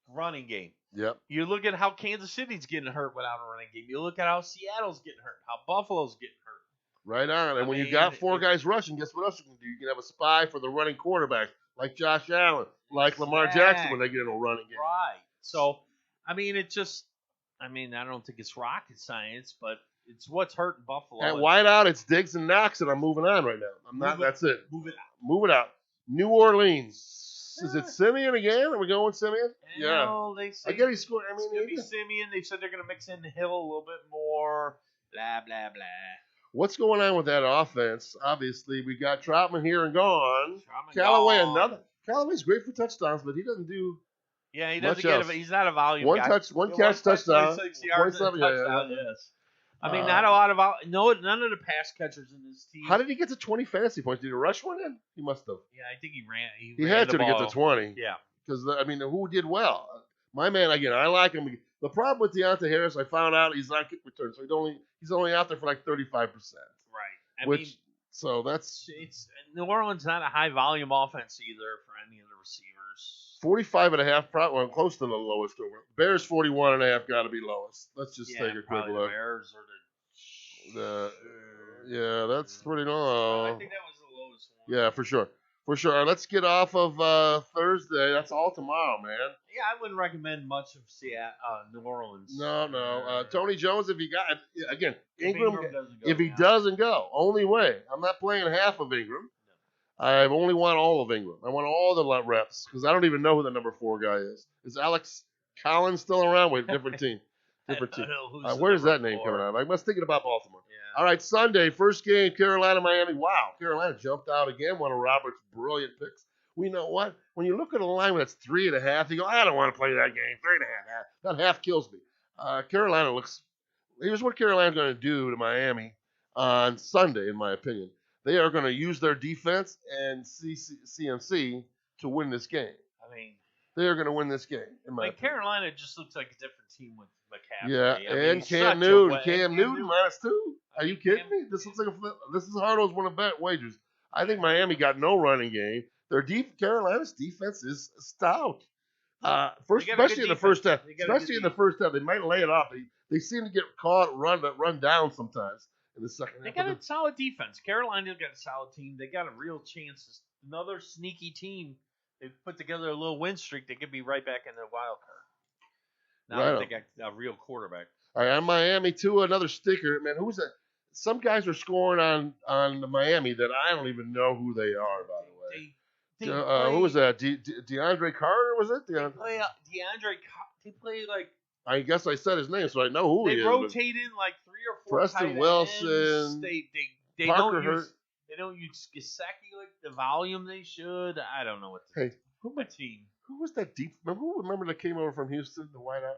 running game. Yep. You look at how Kansas City's getting hurt without a running game. You look at how Seattle's getting hurt, how Buffalo's getting hurt. Right on. And I when you mean, got 4 guys rushing, guess what else you can do? You can have a spy for the running quarterback, like Josh Allen, like Lamar Jackson when they get in a running game. Right. So, I mean, it just, I don't think it's rocket science, but it's what's hurting Buffalo. At wideout, it's Diggs and Knox, and I'm moving on right now. That's it. Move it out. Move it out. New Orleans. Is it Simeon again? Are we going with Simeon? Yeah. No, they say I get he scored. I it's mean, going to be Simeon. They said they're going to mix in Hill a little bit more. Blah, blah, blah. what's going on with that offense? Obviously, we got Troutman here and gone. Troutman Callaway, gone. another. Callaway's great for touchdowns, but he doesn't do Yeah, he much doesn't else. he's not a volume one guy. touch, one catch, touchdown. 26 yards and 27, yeah, touchdown, yeah. yes. I mean, not a lot of none of the pass catchers in this team. How did he get to 20 fantasy points? Did he rush one in? He must have. Yeah, I think he ran. He ran had the to get ball. to 20. Yeah. Because, I mean, who did well? My man, again, I like him. The problem with Deontay Harris, I found out he's not kick return, so he's only out there for like 35%. Right. I mean, so that's it's New Orleans not a high volume offense either for any of the receivers. 45.5, well, close to the lowest. Bears 41.5 got to be lowest. Let's just take a quick probably look. The Bears or Yeah, that's pretty I low. think that was the lowest one. Yeah, for sure. For sure. Let's get off of Thursday. That's all tomorrow, man. Yeah, I wouldn't recommend much of New Orleans. No. Tony Jones, if you got again, Ingram doesn't go, if he doesn't go, only way. I'm not playing half of Ingram. I've only want all of Ingram. I want all the reps because I don't even know who the number 4 guy is. Is Alex Collins still around? Wait, different team. Different team. Where's that name coming out? I was thinking about Baltimore. Yeah. All right, Sunday, first game, Carolina, Miami. Wow, Carolina jumped out again. One of Robert's brilliant picks. We know what? When you look at a line that's 3.5, you go, I don't want to play that game. 3.5. That half kills me. Carolina looks. Here's what Carolina's going to do to Miami on Sunday, in my opinion. They are going to use their defense and CMC to win this game. I mean, they are going to win this game. In my opinion. Carolina just looks like a different team with McCaffrey. Yeah, I mean, and Cam Newton. Cam Newton -2. Are you kidding me? This looks like this is Harlow's one of bet wagers. I think Miami got no running game. Their Carolina's defense is stout. Especially in the first half. Especially in the first half, they might lay it off. They seem to get caught, run down sometimes in the second half. They got a solid defense. Carolina's got a solid team. They got a real chance. Another sneaky team. They put together a little win streak. They could be right back in the wild card. Now that they got a real quarterback. All right, on Miami too, another sticker. Man, who's that? Some guys are scoring on the Miami that I don't even know who they are. By the way, who was that? DeAndre Carter was it? DeAndre. They play like. I guess I said his name, so I know who he is. They rotate in like 3 or 4. Preston Wilson. They Parker don't use Gesicki like the volume they should. I don't know what. Who was that deep? Remember that came over from Houston, the wideout?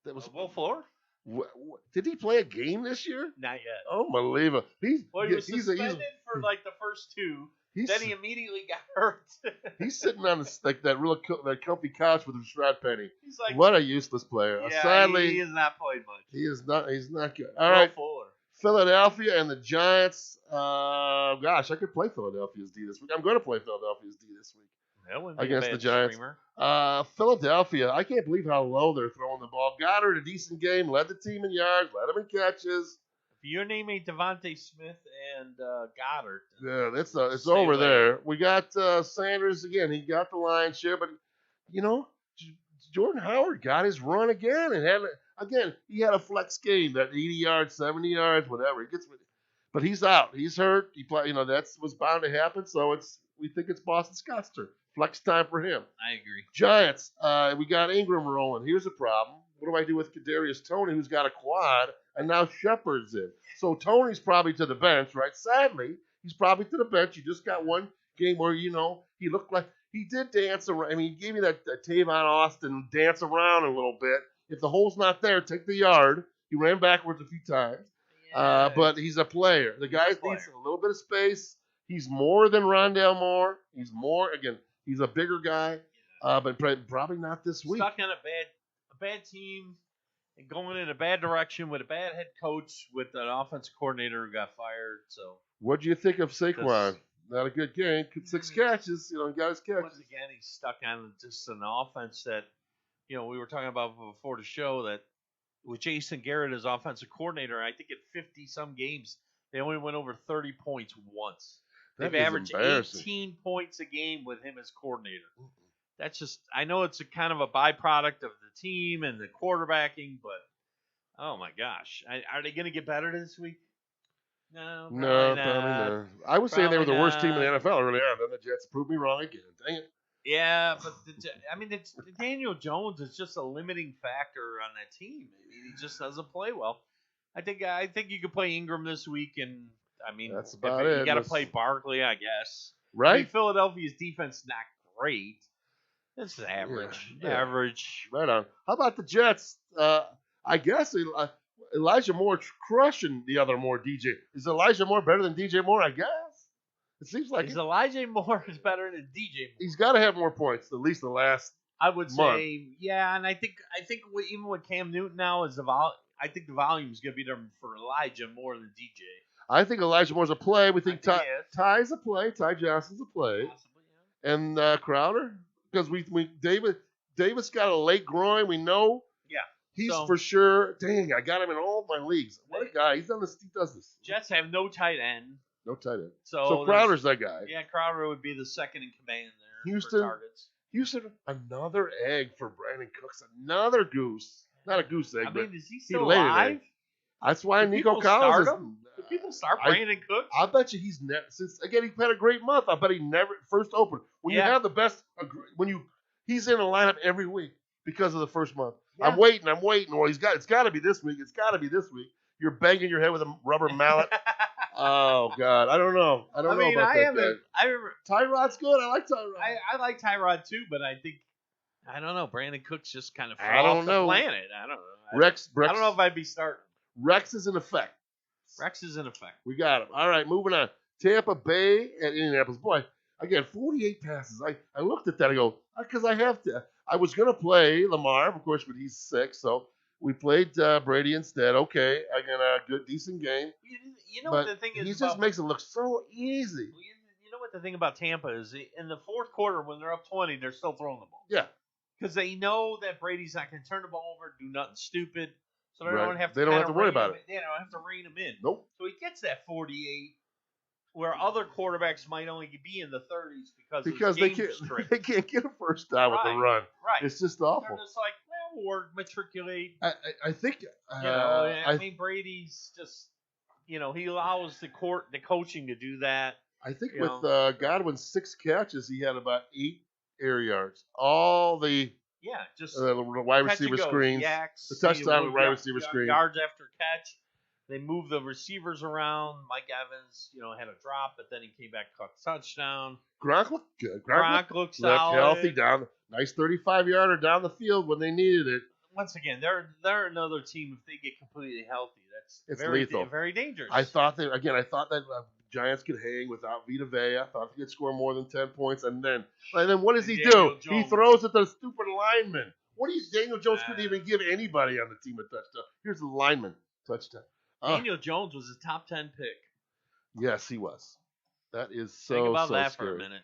That was Will Fuller. Did he play a game this year? Not yet. Oh, Maliva. He was suspended for like the first 2. Then he immediately got hurt. He's sitting on that comfy couch with Rashad Penny. He's like, what a useless player. Yeah, sadly, he has not played much. He's not good. All right. Fuller. Philadelphia and the Giants. Gosh, I could play Philadelphia's D this week. I'm going to play Philadelphia's D this week against the Giants. Philadelphia, I can't believe how low they're throwing the ball. Goddard, a decent game, led the team in yards, led them in catches. If your name ain't Devontae Smith and Goddard. Yeah, it's over away. There. We got Sanders again. He got the lion's share, but, Jordan Howard got his run again and he had a flex game, that 80 yards, 70 yards, whatever. He gets with it. But he's out. He's hurt. That was bound to happen. So we think it's Boston Scott's turn. Flex time for him. I agree. Giants. We got Ingram rolling. Here's a problem. What do I do with Kadarius Toney, who's got a quad, and now Shepard's in? So Toney's probably to the bench, right? Sadly, he's probably to the bench. He just got one game where he looked like he did dance around. I mean, he gave me that Tavon Austin dance around a little bit. If the hole's not there, take the yard. He ran backwards a few times. Yeah. But he's a player. The guy needs a little bit of space. He's more than Rondale Moore. He's a bigger guy. But probably not this week. Stuck on a bad team and going in a bad direction with a bad head coach with an offensive coordinator who got fired. So What do you think of Saquon? Not a good game. 6 catches. He got his catches. once again, he's stuck on just an offense that, we were talking about before the show that with Jason Garrett as offensive coordinator, I think at 50-some games, they only went over 30 points once. They've averaged 18 points a game with him as coordinator. That's just, I know it's a kind of a byproduct of the team and the quarterbacking, but oh my gosh. Are they going to get better this week? No, probably not. I was saying they were the worst team in the NFL early on. Then the Jets proved me wrong again. Dang it. Yeah, but it's Daniel Jones is just a limiting factor on that team. He just doesn't play well. I think you could play Ingram this week, and that's about it. You got to play Barkley, I guess. Right. Philadelphia's defense not great. It's average. Yeah. Average. Right on. How about the Jets? I guess Elijah Moore crushing the other Moore DJ. Is Elijah Moore better than DJ Moore? I guess. It seems like Elijah Moore is better than DJ Moore. He's got to have more points, at least the last I would month. say, yeah, and I think even with Cam Newton now is I think the volume is going to be there for Elijah more than DJ. I think Elijah Moore's a play. We think Ty's a play. Ty Johnson's a play. Possibly, yeah. And Crowder, because Davis got a late groin. We know. Yeah. He's for sure. Dang, I got him in all my leagues. What a guy! He does this. Jets have no tight end. No tight end. So Crowder's that guy. Yeah, Crowder would be the second in command there. Houston, for targets. Houston, another egg for Brandon Cooks. Another goose. Not a goose egg. Is he still alive? That's why Nico Collins. Do people start Brandon Cooks? I bet you he's never. Since again, he had a great month. I bet he never first opened. When you have the best, he's in a lineup every week because of the first month. Yeah. I'm waiting. Well, it's got to be this week. You're banging your head with a rubber mallet. Oh God, I don't know. I don't know about that guy. Tyrod's good. I like Tyrod. I like Tyrod too, but I don't know. Brandon Cooks just kind of fell off the planet. I don't know. Rex. I don't know if I'd be starting. Rex is in effect. We got him. All right, moving on. Tampa Bay and Indianapolis. Boy, again, 48 passes. I looked at that. I go, because I have to. I was going to play Lamar, of course, but he's sick, so we played Brady instead. Okay, again, a good, decent game. You know what the thing is? He just makes it look so easy. You know what the thing about Tampa is? In the fourth quarter, when they're up 20, they're still throwing the ball. Yeah. Because they know that Brady's not going to turn the ball over, do nothing stupid. So they don't have to worry about it. They don't have to rein him in. Nope. So he gets that 48, where other quarterbacks might only be in the 30s because they can't get a first down with the run. Right. It's just awful. They're just like, we'll matriculate. I think. Brady's just, he allows the coaching to do that. I think with Godwin's 6 catches, he had about 8 air yards. All the wide receiver screens, the touchdown wide receiver screen, yards after catch. They moved the receivers around. Mike Evans, had a drop, but then he came back, caught the touchdown. Gronk looked good. Gronk looked solid. Healthy nice 35-yarder down the field when they needed it. Once again, they're another team. If they get completely healthy, it's very lethal. Very dangerous. I thought that Giants could hang without Vita Vea. I thought they could score more than 10 points, and then what does he do? He throws at the stupid lineman. Daniel Jones couldn't even give anybody on the team a touchdown. Here's the lineman touchdown. Daniel Jones was a top 10 pick. Yes, he was. That is so Think about that scary. for a minute.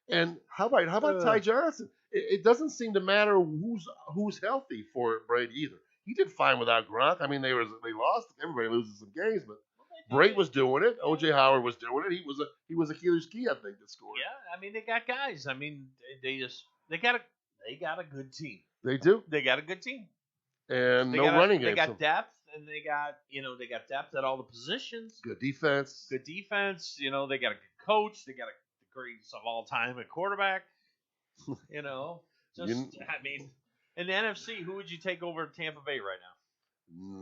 And how about Ty Johnson? It doesn't seem to matter who's healthy for Brady either. He did fine without Gronk. I mean, they lost. Everybody loses some games, but Brady was doing it. O.J. Howard was doing it. He was Achilles' key, I think, that scored. Yeah, they got guys. They got a good team. They do. They got a good team. And running game. They got depth, and they got depth at all the positions. Good defense. They got a good coach. They got the greatest of all time at quarterback. In the NFC, who would you take over Tampa Bay right now?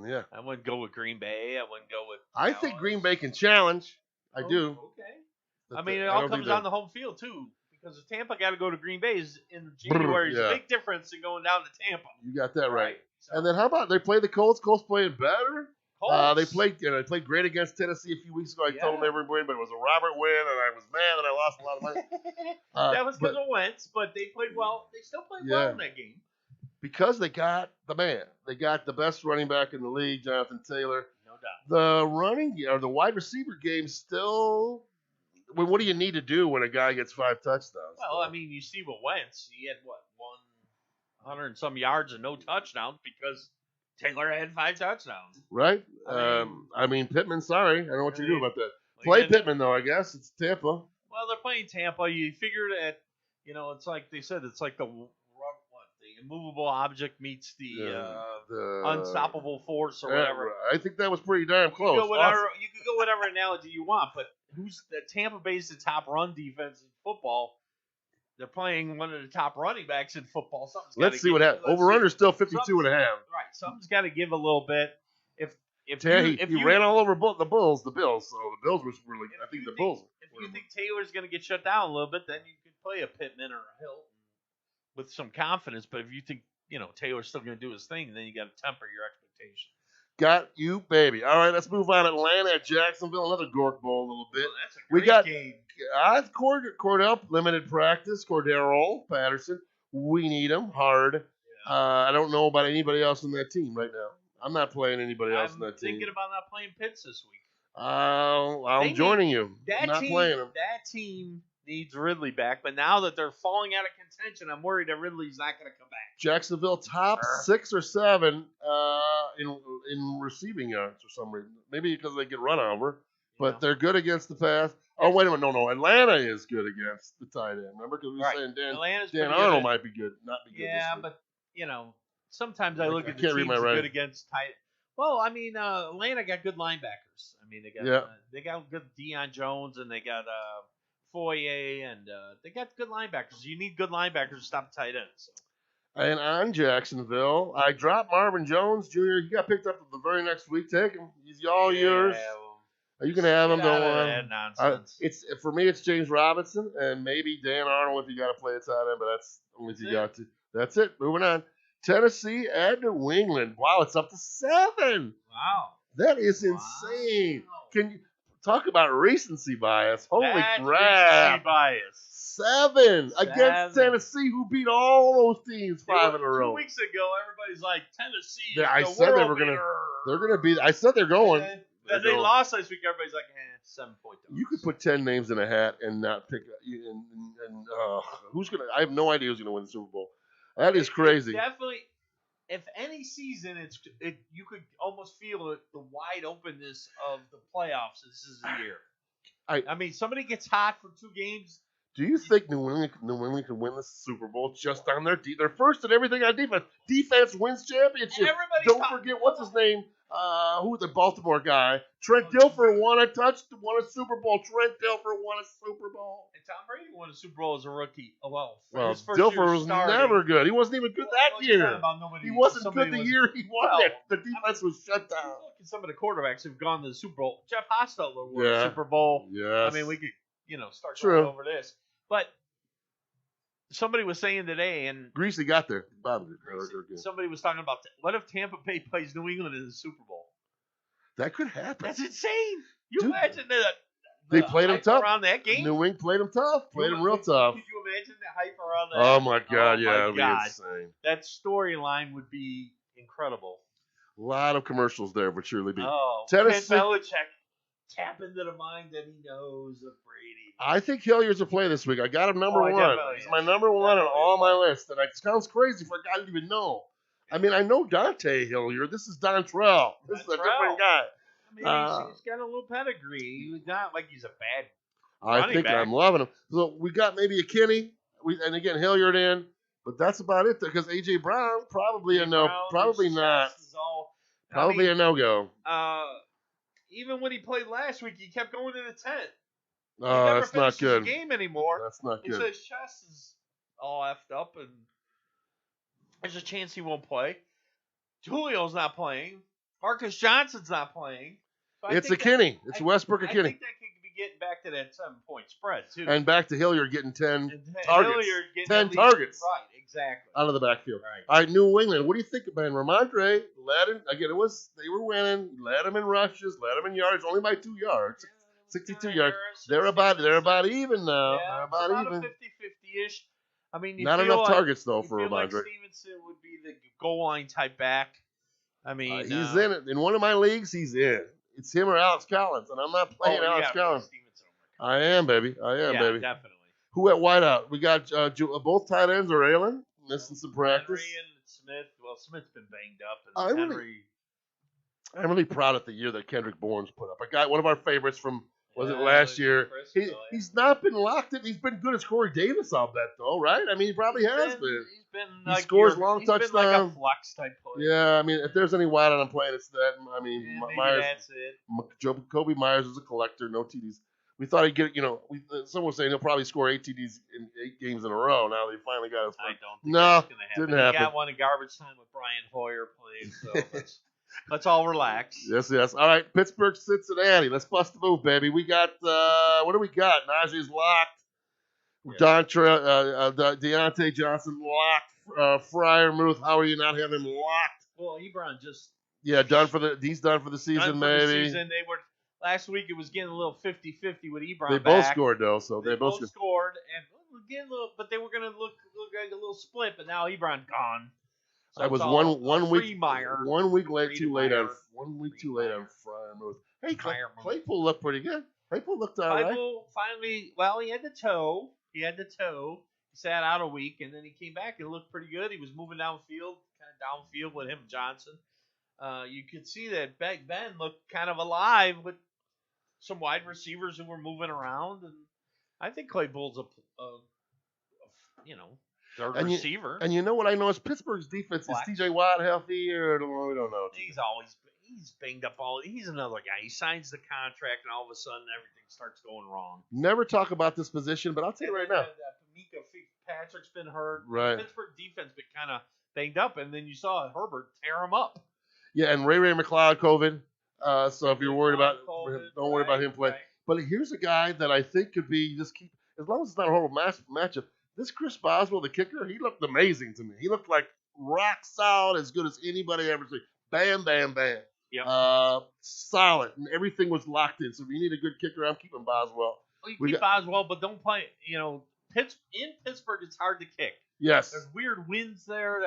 Yeah. I wouldn't go with Green Bay. I wouldn't go with I think Green Bay can challenge. I do. Okay. It all comes on the home field, too. Because if Tampa got to go to Green Bay in January is a big difference in going down to Tampa. You got that right. So. And then how about they play the Colts? Colts playing better? Colts. They played great against Tennessee a few weeks ago. I told them they were winning, but it was a Robert win, and I was mad that I lost a lot of money. That was because of Wentz, but they played well. They still played well in that game. Because they got the man. They got the best running back in the league, Jonathan Taylor. No doubt. The wide receiver game still. Well, what do you need to do when a guy gets 5 touchdowns? Well, I mean, you see what Wentz. He had 100 and some yards and no touchdowns because Taylor had 5 touchdowns. Right? I mean, Pittman. Sorry, I don't know what you do about that. Play Pittman though. I guess it's Tampa. Well, they're playing Tampa. You figure that it's like they said. It's like the immovable object meets the unstoppable force or whatever. I think that was pretty damn close. You could go whatever analogy you want, but Tampa Bay's the top run defense in football. They're playing one of the top running backs in football. Let's see what happens. Over-under still 52.5. Right. Something's got to give a little bit. If he ran all over the Bills, so the Bills was really. I think the Bulls. If you think Taylor's going to get shut down a little bit, then you could play a Pittman or a Hill with some confidence. But if you think Taylor's still going to do his thing, then you got to temper your expectations. Got you, baby. All right, let's move on. Atlanta at Jacksonville, another Gork Bowl a little bit. That's a great game. Cordell, limited practice. Cordero Patterson, we need him hard. Yeah. I don't know about anybody else on that team right now. I'm not playing anybody else on that team. I'm thinking about not playing Pitts this week. I'm joining you. I'm not playing him. That team needs Ridley back, but now that they're falling out of contention, I'm worried that Ridley's not going to come back. Jacksonville top 6 or 7 in receiving yards for some reason. Maybe because they get run over, but they're good against the pass. Oh, wait a minute. No. Atlanta is good against the tight end. Remember? Because we were saying Dan Arnold might be good, not be good. Yeah, this week. but, sometimes I look at the teams good against tight. Well, I mean, Atlanta got good linebackers. I mean, they got good Deion Jones, and they got Foye, and they got good linebackers. You need good linebackers to stop the tight ends. So. And on Jacksonville, I dropped Marvin Jones Jr. He got picked up the very next week. Take him. He's all yours. Are you going to have him? Don't want nonsense. For me, it's James Robinson and maybe Dan Arnold if you got to play a tight end, but that's only if you got to. That's it. Moving on. Tennessee at New England. Wow, it's up to 7. Wow. That is insane. Can you talk about recency bias? Holy crap. Recency bias. 7 against Tennessee, who beat all those teams 5 in a row. 2 weeks ago, everybody's like, Tennessee is I the said world they're gonna be. I said they're going. And they lost last week. Everybody's like, 7 point dogs. You could put 10 names in a hat and not pick. And who's gonna? I have no idea who's gonna win the Super Bowl. That is crazy. Definitely. If any season, you could almost feel the wide openness of the playoffs. This is the year. I mean, somebody gets hot for 2 games. Do you think New England can win the Super Bowl just on their defense? They're first in everything on defense. Defense wins championships. Don't forget what's his name. Who the Baltimore guy? Trent Dilfer won a Super Bowl. Trent Dilfer won a Super Bowl. And Tom Brady won a Super Bowl as a rookie. Well, Dilfer was never good. He wasn't even good that year. He wasn't good the year he won it. The defense was shut down. Look at some of the quarterbacks who've gone to the Super Bowl. Jeff Hostetler won the Super Bowl. Yes. I mean, we could start going over this. But somebody was saying today, and Greasy got there. Somebody was talking about what if Tampa Bay plays New England in the Super Bowl? That could happen. That's insane. Imagine that. They played them tough around that game. New England played them tough. Played them real tough. Could you imagine the hype around that? Oh my God! It'd be insane. That storyline would be incredible. A lot of commercials there would surely be. Oh, Tennessee. Ken Belichick tap into the mind that he knows of Brady. I think Hilliard's a play this week. I got him number 1. He's my number 1 on all my list, and it sounds crazy for a guy I didn't even know. I mean, I know Dante Hilliard. This is Dontrell. This is a different guy. I mean, he's got a little pedigree. He's not like he's a bad I think back. I'm loving him. So we got maybe a Kenny, and again Hilliard in, but that's about it. Because AJ Brown probably a no, probably not. Probably a no-go. Even when he played last week, he kept going to the tent. Oh, that's not good. The game anymore. That's not good. So his chest is all effed up, and there's a chance he won't play. Julio's not playing. Marcus Johnson's not playing. So it's a Kenny. It's Westbrook or Kenny. I think that could be getting back to that 7-point spread too. And back to Hilliard getting 10 targets. Hilliard getting 10 targets. Right, exactly. out of the backfield. Right. All right, New England. What do you think about Ramondre? Led him again. They were winning. Led him in rushes. Led him in yards. Only by 2 yards. 62 yards. They're about even now. Yeah, They're it's about about even. a 50-50-ish. I mean, you Not feel enough like, targets though you for feel like Ramondre. Stevenson would be the goal line type back. I mean, He's in it. In one of my leagues, he's in. It's him or Alex Collins, and I'm not playing Alex Collins. Stevenson. I am, baby. I am, Yeah, baby. definitely. Who at wideout? We got both tight ends are ailing, missing some practice. Henry and Smith. Well, Smith's been banged up, and I'm really proud of the year that Kendrick Bourne's put up. A guy, one of our favorites from last year. He's not been locked in. He's been good as Corey Davis, I'll bet, though, right? I mean, he probably has been. He scores long touchdowns. Been like a flex type player. Yeah, I mean, if there's any wideout I'm playing, it's that. I mean, Myers. That's it. Kobe Myers is a collector, no TDs. We thought he'd get, someone was saying he'll probably score 8 TDs in 8 games in a row. Now they finally got us. I don't think no, that's going to happen. didn't happen. He got one in garbage time with Brian Hoyer playing, so let's all relax. Yes. All right, Pittsburgh, Cincinnati. Let's bust the move, baby. We got, what do we got? Najee's locked. Yeah. Deontay Johnson locked. Fryermuth, how are you not having him locked? Well, Ebron just... Yeah, he's done for the season, maybe. They were... Last week it was getting a little 50-50 with Ebron. They both scored though, so they both scored, and getting a little, but they were going to look like a little split. But now Ebron gone. So I was one week too late on Fryermuth. Hey, Claypool looked pretty good. Claypool looked all right. Claypool finally, well, he had the toe. He sat out a week, and then he came back and looked pretty good. He was moving downfield, with him, Johnson. You could see that Ben looked kind of alive with some wide receivers who were moving around, and I think Claypool's a third receiver. And you know what I know is Pittsburgh's defense is T.J. Watt healthy or we don't know. He's banged up he's another guy. He signs the contract, and all of a sudden everything starts going wrong. Never talk about this position, but I'll tell you right now. Mika Patrick's been hurt. Right. Pittsburgh defense been kind of banged up, and then you saw Herbert tear him up. Yeah, and Ray McLeod, COVID. So if you're worried about don't worry about him playing. Right. But here's a guy that I think could be as long as it's not a horrible matchup. This Chris Boswell, the kicker, he looked amazing to me. He looked like rock solid, as good as anybody ever seen. Bam, bam, bam. Yep. Solid, and everything was locked in. So if you need a good kicker, I'm keeping Boswell. Well, you keep Boswell, but don't play. In Pittsburgh, it's hard to kick. Yes. There's weird wins there.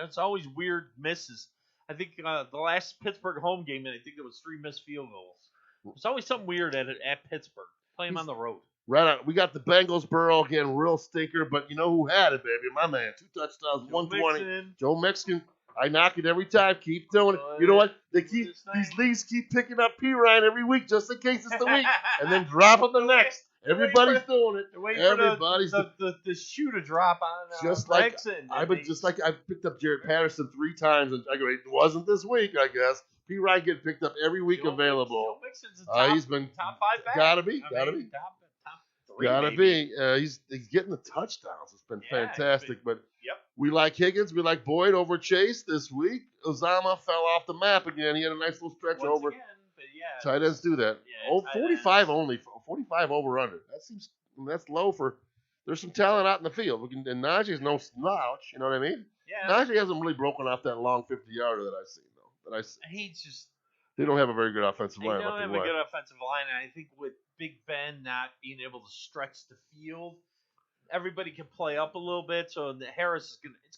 It's always weird misses. I think the last Pittsburgh home game, and I think there was 3 missed field goals. There's always something weird at Pittsburgh. Play him on the road. Right on. We got the Bengals, Burrow again, real stinker. But you know who had it, baby? My man, 2 touchdowns, 120. Joe Mixon. I knock it every time. Keep doing it. You know what? These leagues keep picking up P. Ryan every week just in case it's the week, and then dropping the next. Everybody's doing it. Everybody's the shoe to drop on. Just like I picked up Jared Patterson 3 times, and I go, it wasn't this week, I guess. P. Ryan getting picked up every week available. He's been top 5 back. Gotta be. Gotta be. He's getting the touchdowns. It's been fantastic. But yep. We like Higgins. We like Boyd over Chase this week. Uzama fell off the map again. He had a nice little stretch over. Again, but tight ends do that. Yeah, 45 only. 45 over under. That's low for. There's some talent out in the field. And Najee's no slouch. You know what I mean? Yeah. Najee hasn't really broken off that long 50-yarder that I've seen though. They don't have a very good offensive line. They don't have a good offensive line, and I think with Big Ben not being able to stretch the field, everybody can play up a little bit. So the Harris is it's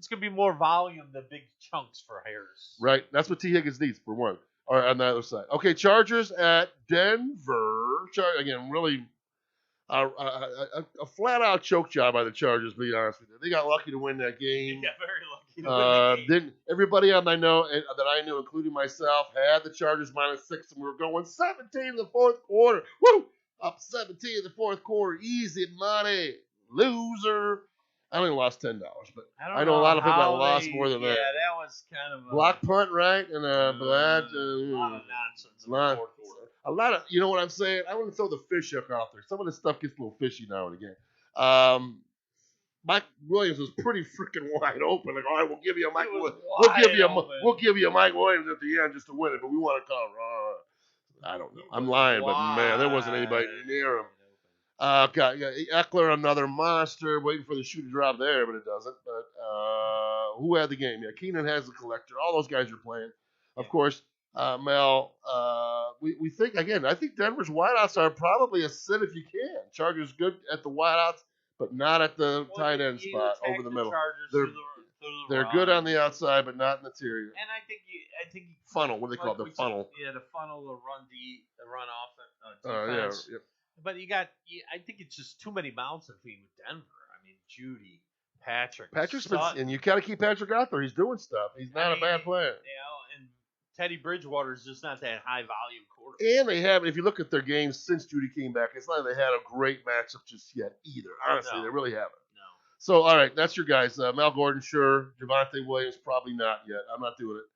gonna be more volume than big chunks for Harris. Right. That's what T. Higgins needs for one. Or on the other side. Okay, Chargers at Denver. Again, really a flat-out choke job by the Chargers, to be honest with you. They got lucky to win that game. Yeah, very lucky to win the game. Everybody that I knew, including myself, had the Chargers -6, and we were going 17 in the fourth quarter. Woo! Up 17 in the fourth quarter. Easy money. Loser. I only lost $10, but I know a lot of people that lost more than that. Yeah, that was kind of block punt, right? And a lot of nonsense in the fourth quarter. A lot of, you know what I'm saying? I want to throw the fish hook out there. Some of this stuff gets a little fishy now and again. Mike Williams was pretty freaking wide open. Like, all right, we'll give you a Mike Williams. We'll give you a Mike Williams at the end just to win it, but we want to call. I don't know. I'm lying, but man, there wasn't anybody near him. God, yeah, Eckler, another monster, waiting for the shoe to drop there, but it doesn't. But who had the game? Yeah, Keenan has the collector. All those guys are playing. Of course, Mel, we think, again, I think Denver's wideouts are probably a sit if you can. Chargers good at the wideouts, but not at the tight end spot over the middle. They're good on the outside, but not in the interior. And I think Funnel, what do they call it? The funnel. Yeah, the funnel, the run off Yeah, defense. yeah. But I think it's just too many bouncing feet with Denver. I mean, Judy, Patrick's been, and you got to keep Patrick out there. He's doing stuff. He's not a bad player. And Teddy Bridgewater is just not that high volume quarterback. And they haven't, if you look at their games since Judy came back, it's not like they had a great matchup just yet either. Honestly, they really haven't. No. So, all right, that's your guys. Mel Gordon, sure. Javonte Williams, probably not yet. I'm not doing it.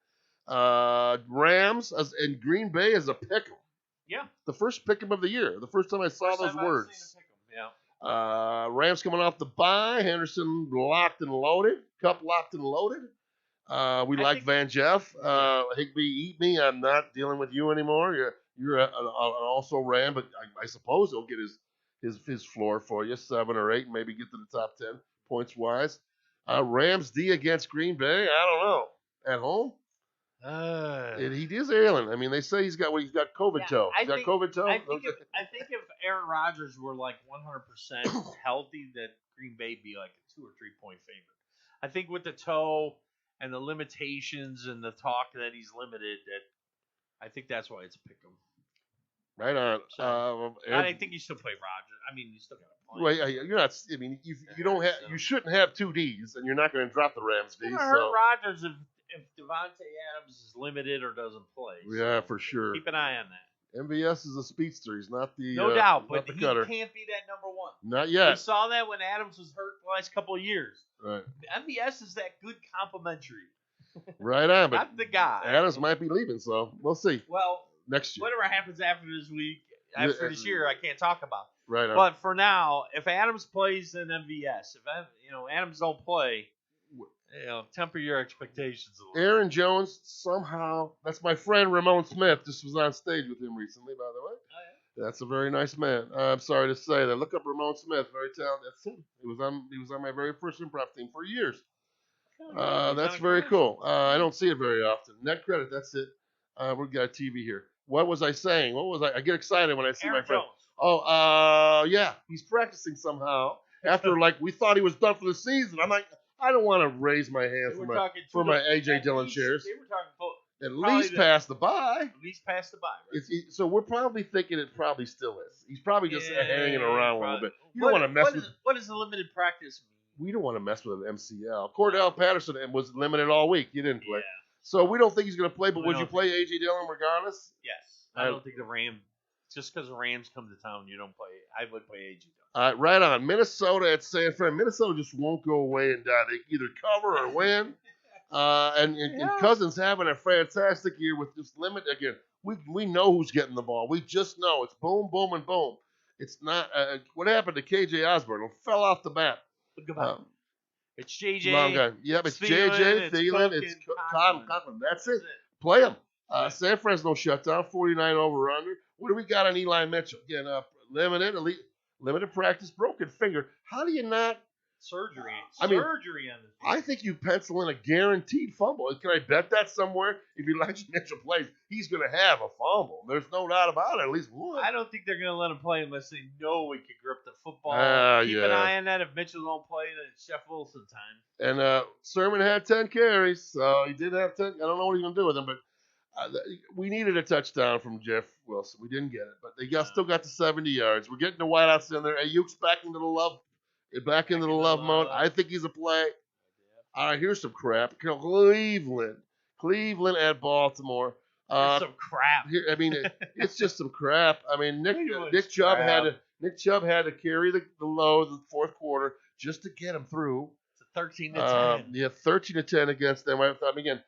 Rams and Green Bay as a pick 'em. Yeah. The first pick 'em of the year. The first time I saw those words. Yeah. Rams coming off the bye. Henderson locked and loaded. Cup locked and loaded. We like Van Jeff. Higbee, eat me. I'm not dealing with you anymore. You're an also Ram, but I suppose he'll get his floor for you, 7 or 8, maybe get to the top 10 points wise. Rams D against Green Bay. I don't know. At home. He is ailing. I mean, they say he's got COVID toe. He's got COVID toe. I think if Aaron Rodgers were like 100% healthy, that Green Bay'd be like a 2 or 3 point favorite. I think with the toe and the limitations and the talk that he's limited, I think that's why it's a pick 'em. Right on. So, I think you still play Rodgers. I mean, you still got to play. Well, you're not. I mean, you don't have. You shouldn't have 2 Ds, and you're not going to drop the Rams D. It's going to hurt Rodgers if Devontae Adams is limited or doesn't play. Yeah, for sure. Keep an eye on that. MVS is a speedster. He's not the no doubt, but he can't be that number 1. Not yet. We saw that when Adams was hurt the last couple of years. Right. MVS is that good complimentary. Right on, but not the guy. Adams might be leaving, so we'll see. Well, next year, whatever happens after this week, after this year, I can't talk about. Right on. But for now, if Adams plays, then MVS. If Adams don't play, temper your expectations a little. Aaron Jones somehow. That's my friend Ramon Smith. Just was on stage with him recently, by the way. Oh, yeah. That's a very nice man. I'm sorry to say that. Look up Ramon Smith. Very talented. That's him. He was on my very first improv team for years. That's very cool. I don't see it very often. Net credit. That's it. We've got TV here. What was I saying? What was I? I get excited when I see Aaron my friend. Jones. Yeah. He's practicing somehow. After we thought he was done for the season. I'm like, I don't want to raise my hand for my AJ Dillon shares. They were talking at least past the bye. At least past the bye. Right? So we're probably thinking it probably still is. He's probably just hanging around a little bit. You don't want to mess with. What does the limited practice mean? We don't want to mess with an MCL. Cordell Patterson was limited all week. He didn't play. Yeah. So we don't think he's going to play, but would you play A.J. Dillon regardless? Yes. I don't think the Rams, just because the Rams come to town, you don't play. I would play A.J. Dillon. Right on. Minnesota at San Fran. Minnesota just won't go away and die. They either cover or win. And Cousins having a fantastic year with this limit. Again, we know who's getting the ball. We just know. It's boom, boom, and boom. It's not what happened to K.J. Osborne. It fell off the bat. It's J.J. Long guy. Yep, it's J.J. Thielen. It's Conklin. That's it. Play him. San Francisco shutdown, 49 over under. What do we got on Eli Mitchell? Again, limited practice, broken finger. How do you not? Surgery on this. I think you pencil in a guaranteed fumble. Can I bet that somewhere? If Elijah Mitchell plays, he's going to have a fumble. There's no doubt about it. At least one. I don't think they're going to let him play unless they know he can grip the football. Keep an eye on that. If Mitchell don't play, then it's Jeff Wilson time. And Sermon had 10 carries, so he did have 10. I don't know what he's going to do with them, but we needed a touchdown from Jeff Wilson. We didn't get it, but they still got the 70 yards. We're getting the wideouts in there. Ayuk's back into the love mode. I think he's a play. All right, here's some crap. Cleveland at Baltimore. Some crap. It's just some crap. I mean, Nick Chubb had to carry the load the fourth quarter just to get him through. It's a 13-10. 13-10 against them. I thought, again,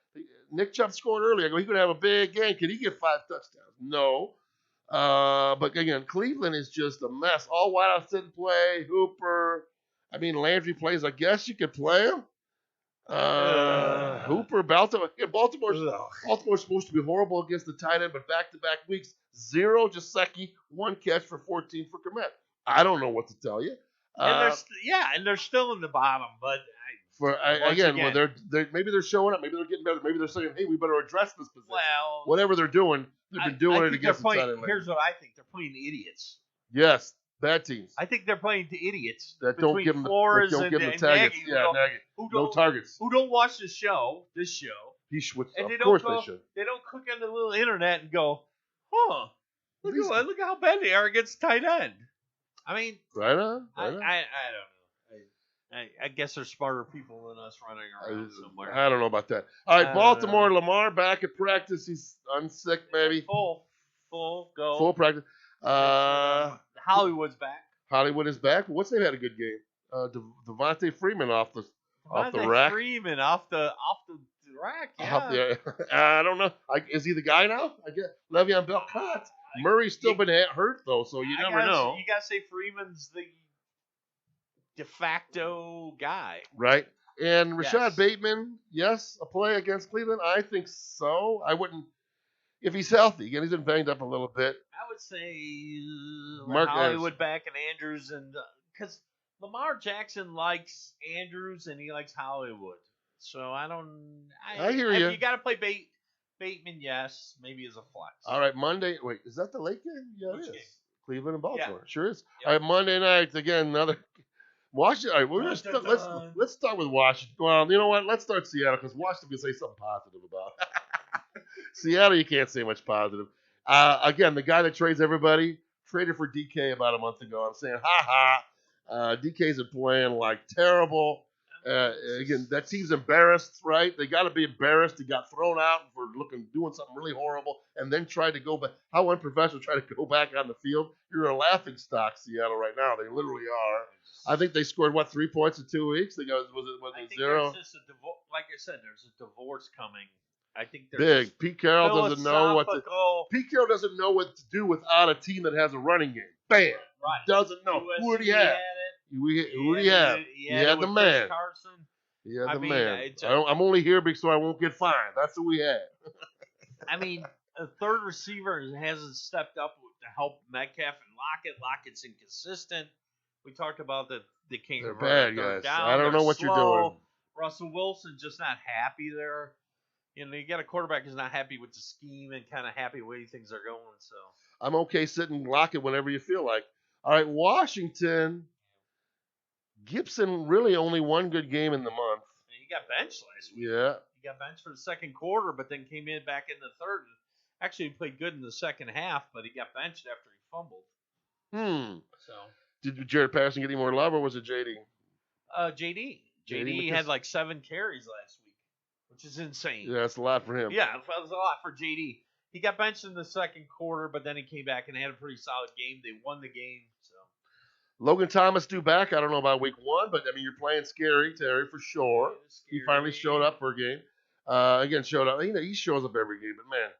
Nick Chubb scored earlier. I go, he could have a big game. Could he get 5 touchdowns? No. But again, Cleveland is just a mess. All wideouts didn't play. Hooper. Landry plays. I guess you could play him. Hooper, Baltimore. Baltimore's supposed to be horrible against the tight end, but back-to-back weeks, 0 Gesicki, 1 catch for 14 for Komet. I don't know what to tell you. And they're still in the bottom, but Again, well, maybe they're showing up, maybe they're getting better, maybe they're saying, hey, we better address this position. well, Whatever they're doing, they've been doing it against the title. Here's what I think: they're playing idiots. Yes, bad teams. I think they're playing to idiots that don't give them Flores the targets. Nagy, No targets. Who don't watch this show? And of course they should. They don't click on the little internet and go, huh? Look how bad they are against tight end. I mean, right on. I don't know. I guess they're smarter people than us running around somewhere. I don't know about that. All right, Baltimore, Lamar back at practice. He's unsick, maybe. Full go. Full practice. Hollywood's back. Hollywood is back. What's they had a good game? Devontae Freeman off the rack. Freeman off the rack. Yeah. I don't know. Is he the guy now? I guess Le'Veon Bell caught. Murray's still been hurt though, so you never know. You gotta say Freeman's the de facto guy, right? And Rashad Bateman, yes, a play against Cleveland. I think so. I wouldn't if he's healthy. Again, he's been banged up a little bit. I would say Mark Hollywood back and Andrews, and because Lamar Jackson likes Andrews and he likes Hollywood, so I hear you. You got to play Bateman, yes, maybe as a flex. All right, Monday. Wait, is that the late game? Yeah, it is. Game? Cleveland and Baltimore. Yeah. Sure is. Yeah. All right, Monday night again. Another Washington. All right, let's start with Washington. Well, you know what? Let's start Seattle because Washington can say something positive about. Seattle, you can't say much positive. Again, the guy that trades everybody traded for DK about a month ago. I'm saying, DK's been playing like terrible. Again, that team's embarrassed, right? They got to be embarrassed. He got thrown out for doing something really horrible, and then tried to go back. How unprofessional! Try to go back on the field. You're a laughing stock, Seattle, right now. They literally are. I think they scored 3 points in 2 weeks. They got was it 0? There's just like I said, there's a divorce coming. I think there's big. Pete Carroll doesn't know what to. Pete Carroll doesn't know what to do without a team that has a running game. Bam. Right. Doesn't know. Who would he have? Who would he have? He had the man. He had the man. I'm only here because I won't get fined. That's who we had. I mean, a third receiver hasn't stepped up to help Metcalf and Lockett. Lockett's inconsistent. We talked about the King. They're bad guys. I don't know what you're doing. Russell Wilson just not happy there. You know, you got a quarterback who's not happy with the scheme and kind of happy the way things are going. So I'm okay sitting Lockett whenever you feel like. All right, Washington. Gibson really only one good game in the month. He got benched last week. Yeah. He got benched for the second quarter, but then came in back in the third. Actually, he played good in the second half, but he got benched after he fumbled. So did Jared Patterson get any more love, or was it JD? JD. JD had like 7 carries last week, which is insane. Yeah, that's a lot for him. Yeah, it was a lot for JD. He got benched in the second quarter, but then he came back and had a pretty solid game. They won the game. So Logan Thomas due back. I don't know about week 1, but I mean you're playing scary, Terry, for sure. He finally showed up for a game. Again, showed up. He shows up every game, but man,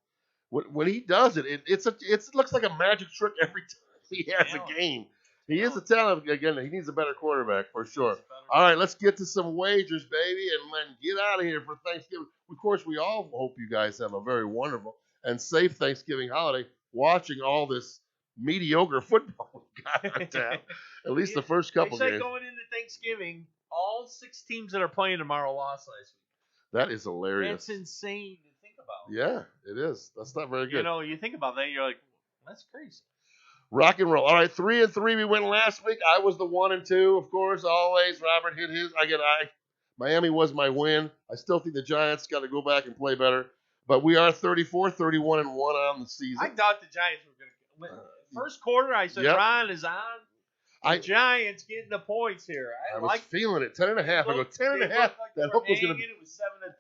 when he does it, it looks like a magic trick every time he has a game. He is a talent. Again, he needs a better quarterback for sure. All right, let's get to some wagers, baby, and then get out of here for Thanksgiving. Of course, we all hope you guys have a very wonderful and safe Thanksgiving holiday watching all this mediocre football we got in town. At least the first couple games. Going into Thanksgiving, all 6 teams that are playing tomorrow lost last week. That is hilarious. That's insane to think about. Yeah, it is. That's not very good. You know, you think about that, you're like, that's crazy. Rock and roll. All right, 3-3 we went last week. I was the 1-2, of course, always. Robert hit his. Miami was my win. I still think the Giants got to go back and play better. But we are 34-31-1 on the season. I thought the Giants were going to. First quarter, I said, Ron is on. The Giants getting the points here. I was feeling it. 10.5. I go 10.5. Like that hook was going to be. It was 7-3.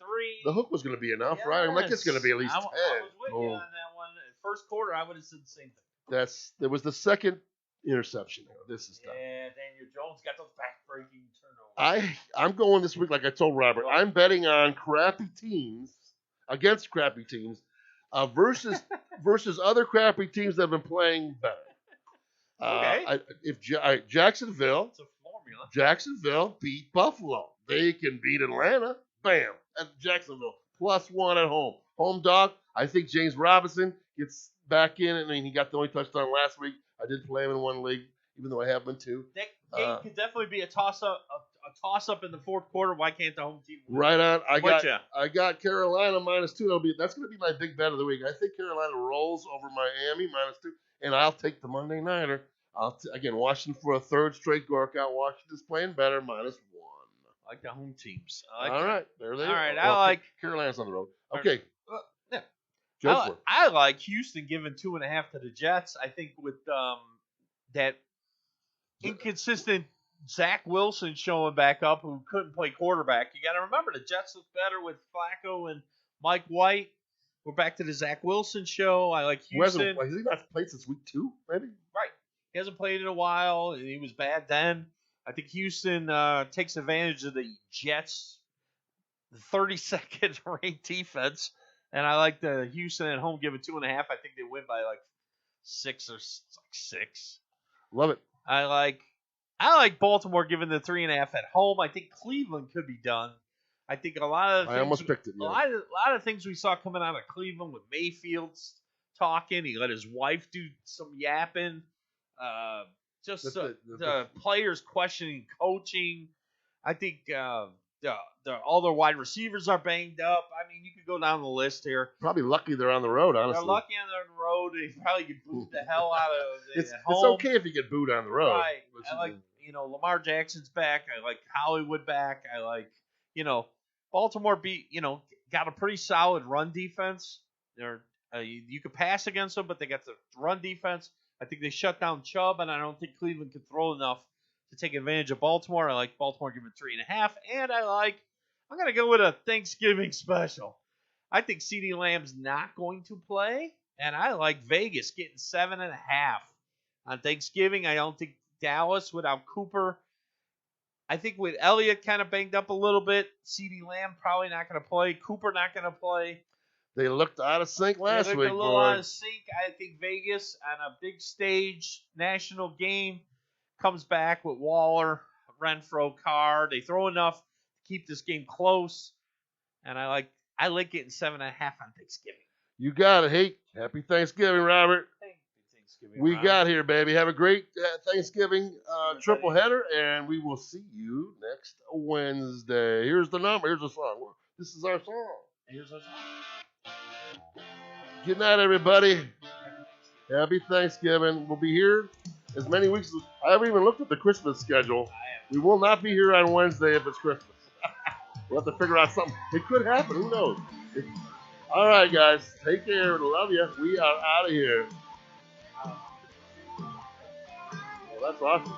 The hook was going to be enough, right? I'm like, it's going to be at least 10. I was with you on that one. First quarter, I would have said the same thing. There was the second interception there. This is tough. Yeah, Daniel Jones got those back-breaking turnovers. I'm going this week, like I told Robert. I'm betting on crappy teams against crappy teams versus other crappy teams that have been playing better. Okay. Jacksonville. It's a formula. Jacksonville beat Buffalo. They can beat Atlanta. Bam. And Jacksonville +1 at home. Home dog. I think James Robinson gets back in. I mean, he got the only touchdown last week. I did play him in one league. even though I have been too. That game could definitely be a toss-up. A toss-up in the fourth quarter. Why can't the home team win? Right on. I Whatcha? got Carolina -2. That's going to be my big bet of the week. I think Carolina rolls over Miami -2, and I'll take the Monday Nighter. Again, Washington for a third straight Gorkout. Washington's playing better -1. I like the home teams. All right, there they are. All right, Well, I like Carolina's on the road. Okay, yeah. go for it. I like Houston giving 2.5 to the Jets. I think with that inconsistent Zach Wilson showing back up, who couldn't play quarterback. You got to remember the Jets look better with Flacco and Mike White. We're back to the Zach Wilson show. I like Houston. Has he not played since week 2, maybe? Right. He hasn't played in a while, and he was bad then. I think Houston takes advantage of the Jets' 32nd ranked defense, and I like the Houston at home giving 2.5. I think they win by like 6 or 6. Love it. I like Baltimore giving the 3.5 at home. I think Cleveland could be done. I think a lot of I almost picked it. Yeah. A lot of things we saw coming out of Cleveland with Mayfield's talking. He let his wife do some yapping. The players questioning coaching. I think all their wide receivers are banged up. I mean, you could go down the list here. Probably lucky they're on the road, honestly. They're lucky on the road. They probably get booed the hell out of it. It's okay if you get booed on the road. Right. I like, Lamar Jackson's back. I like Hollywood back. I like, Baltimore got a pretty solid run defense. You could pass against them, but they got the run defense. I think they shut down Chubb, and I don't think Cleveland can throw enough to take advantage of Baltimore. I like Baltimore giving 3.5, and I'm going to go with a Thanksgiving special. I think CeeDee Lamb's not going to play, and I like Vegas getting 7.5 on Thanksgiving. I don't think Dallas without Cooper. I think with Elliott kind of banged up a little bit, CeeDee Lamb probably not going to play. Cooper not going to play. They looked out of sync last week, a little out of sync. I think Vegas on a big stage, national game, comes back with Waller, Renfro, Carr. They throw enough to keep this game close, and I like getting 7.5 on Thanksgiving. You got it. Hey, happy Thanksgiving, Robert. We got here, baby. Have a great Thanksgiving triple header, and we will see you next Wednesday. Here's the number. Here's the song. This is our song. Here's our song. Good night, everybody. Happy Thanksgiving. We'll be here as many weeks as I haven't even looked at the Christmas schedule. We will not be here on Wednesday if it's Christmas. We'll have to figure out something. It could happen. Who knows? All right, guys. Take care. Love you. We are out of here. Well, that's awesome.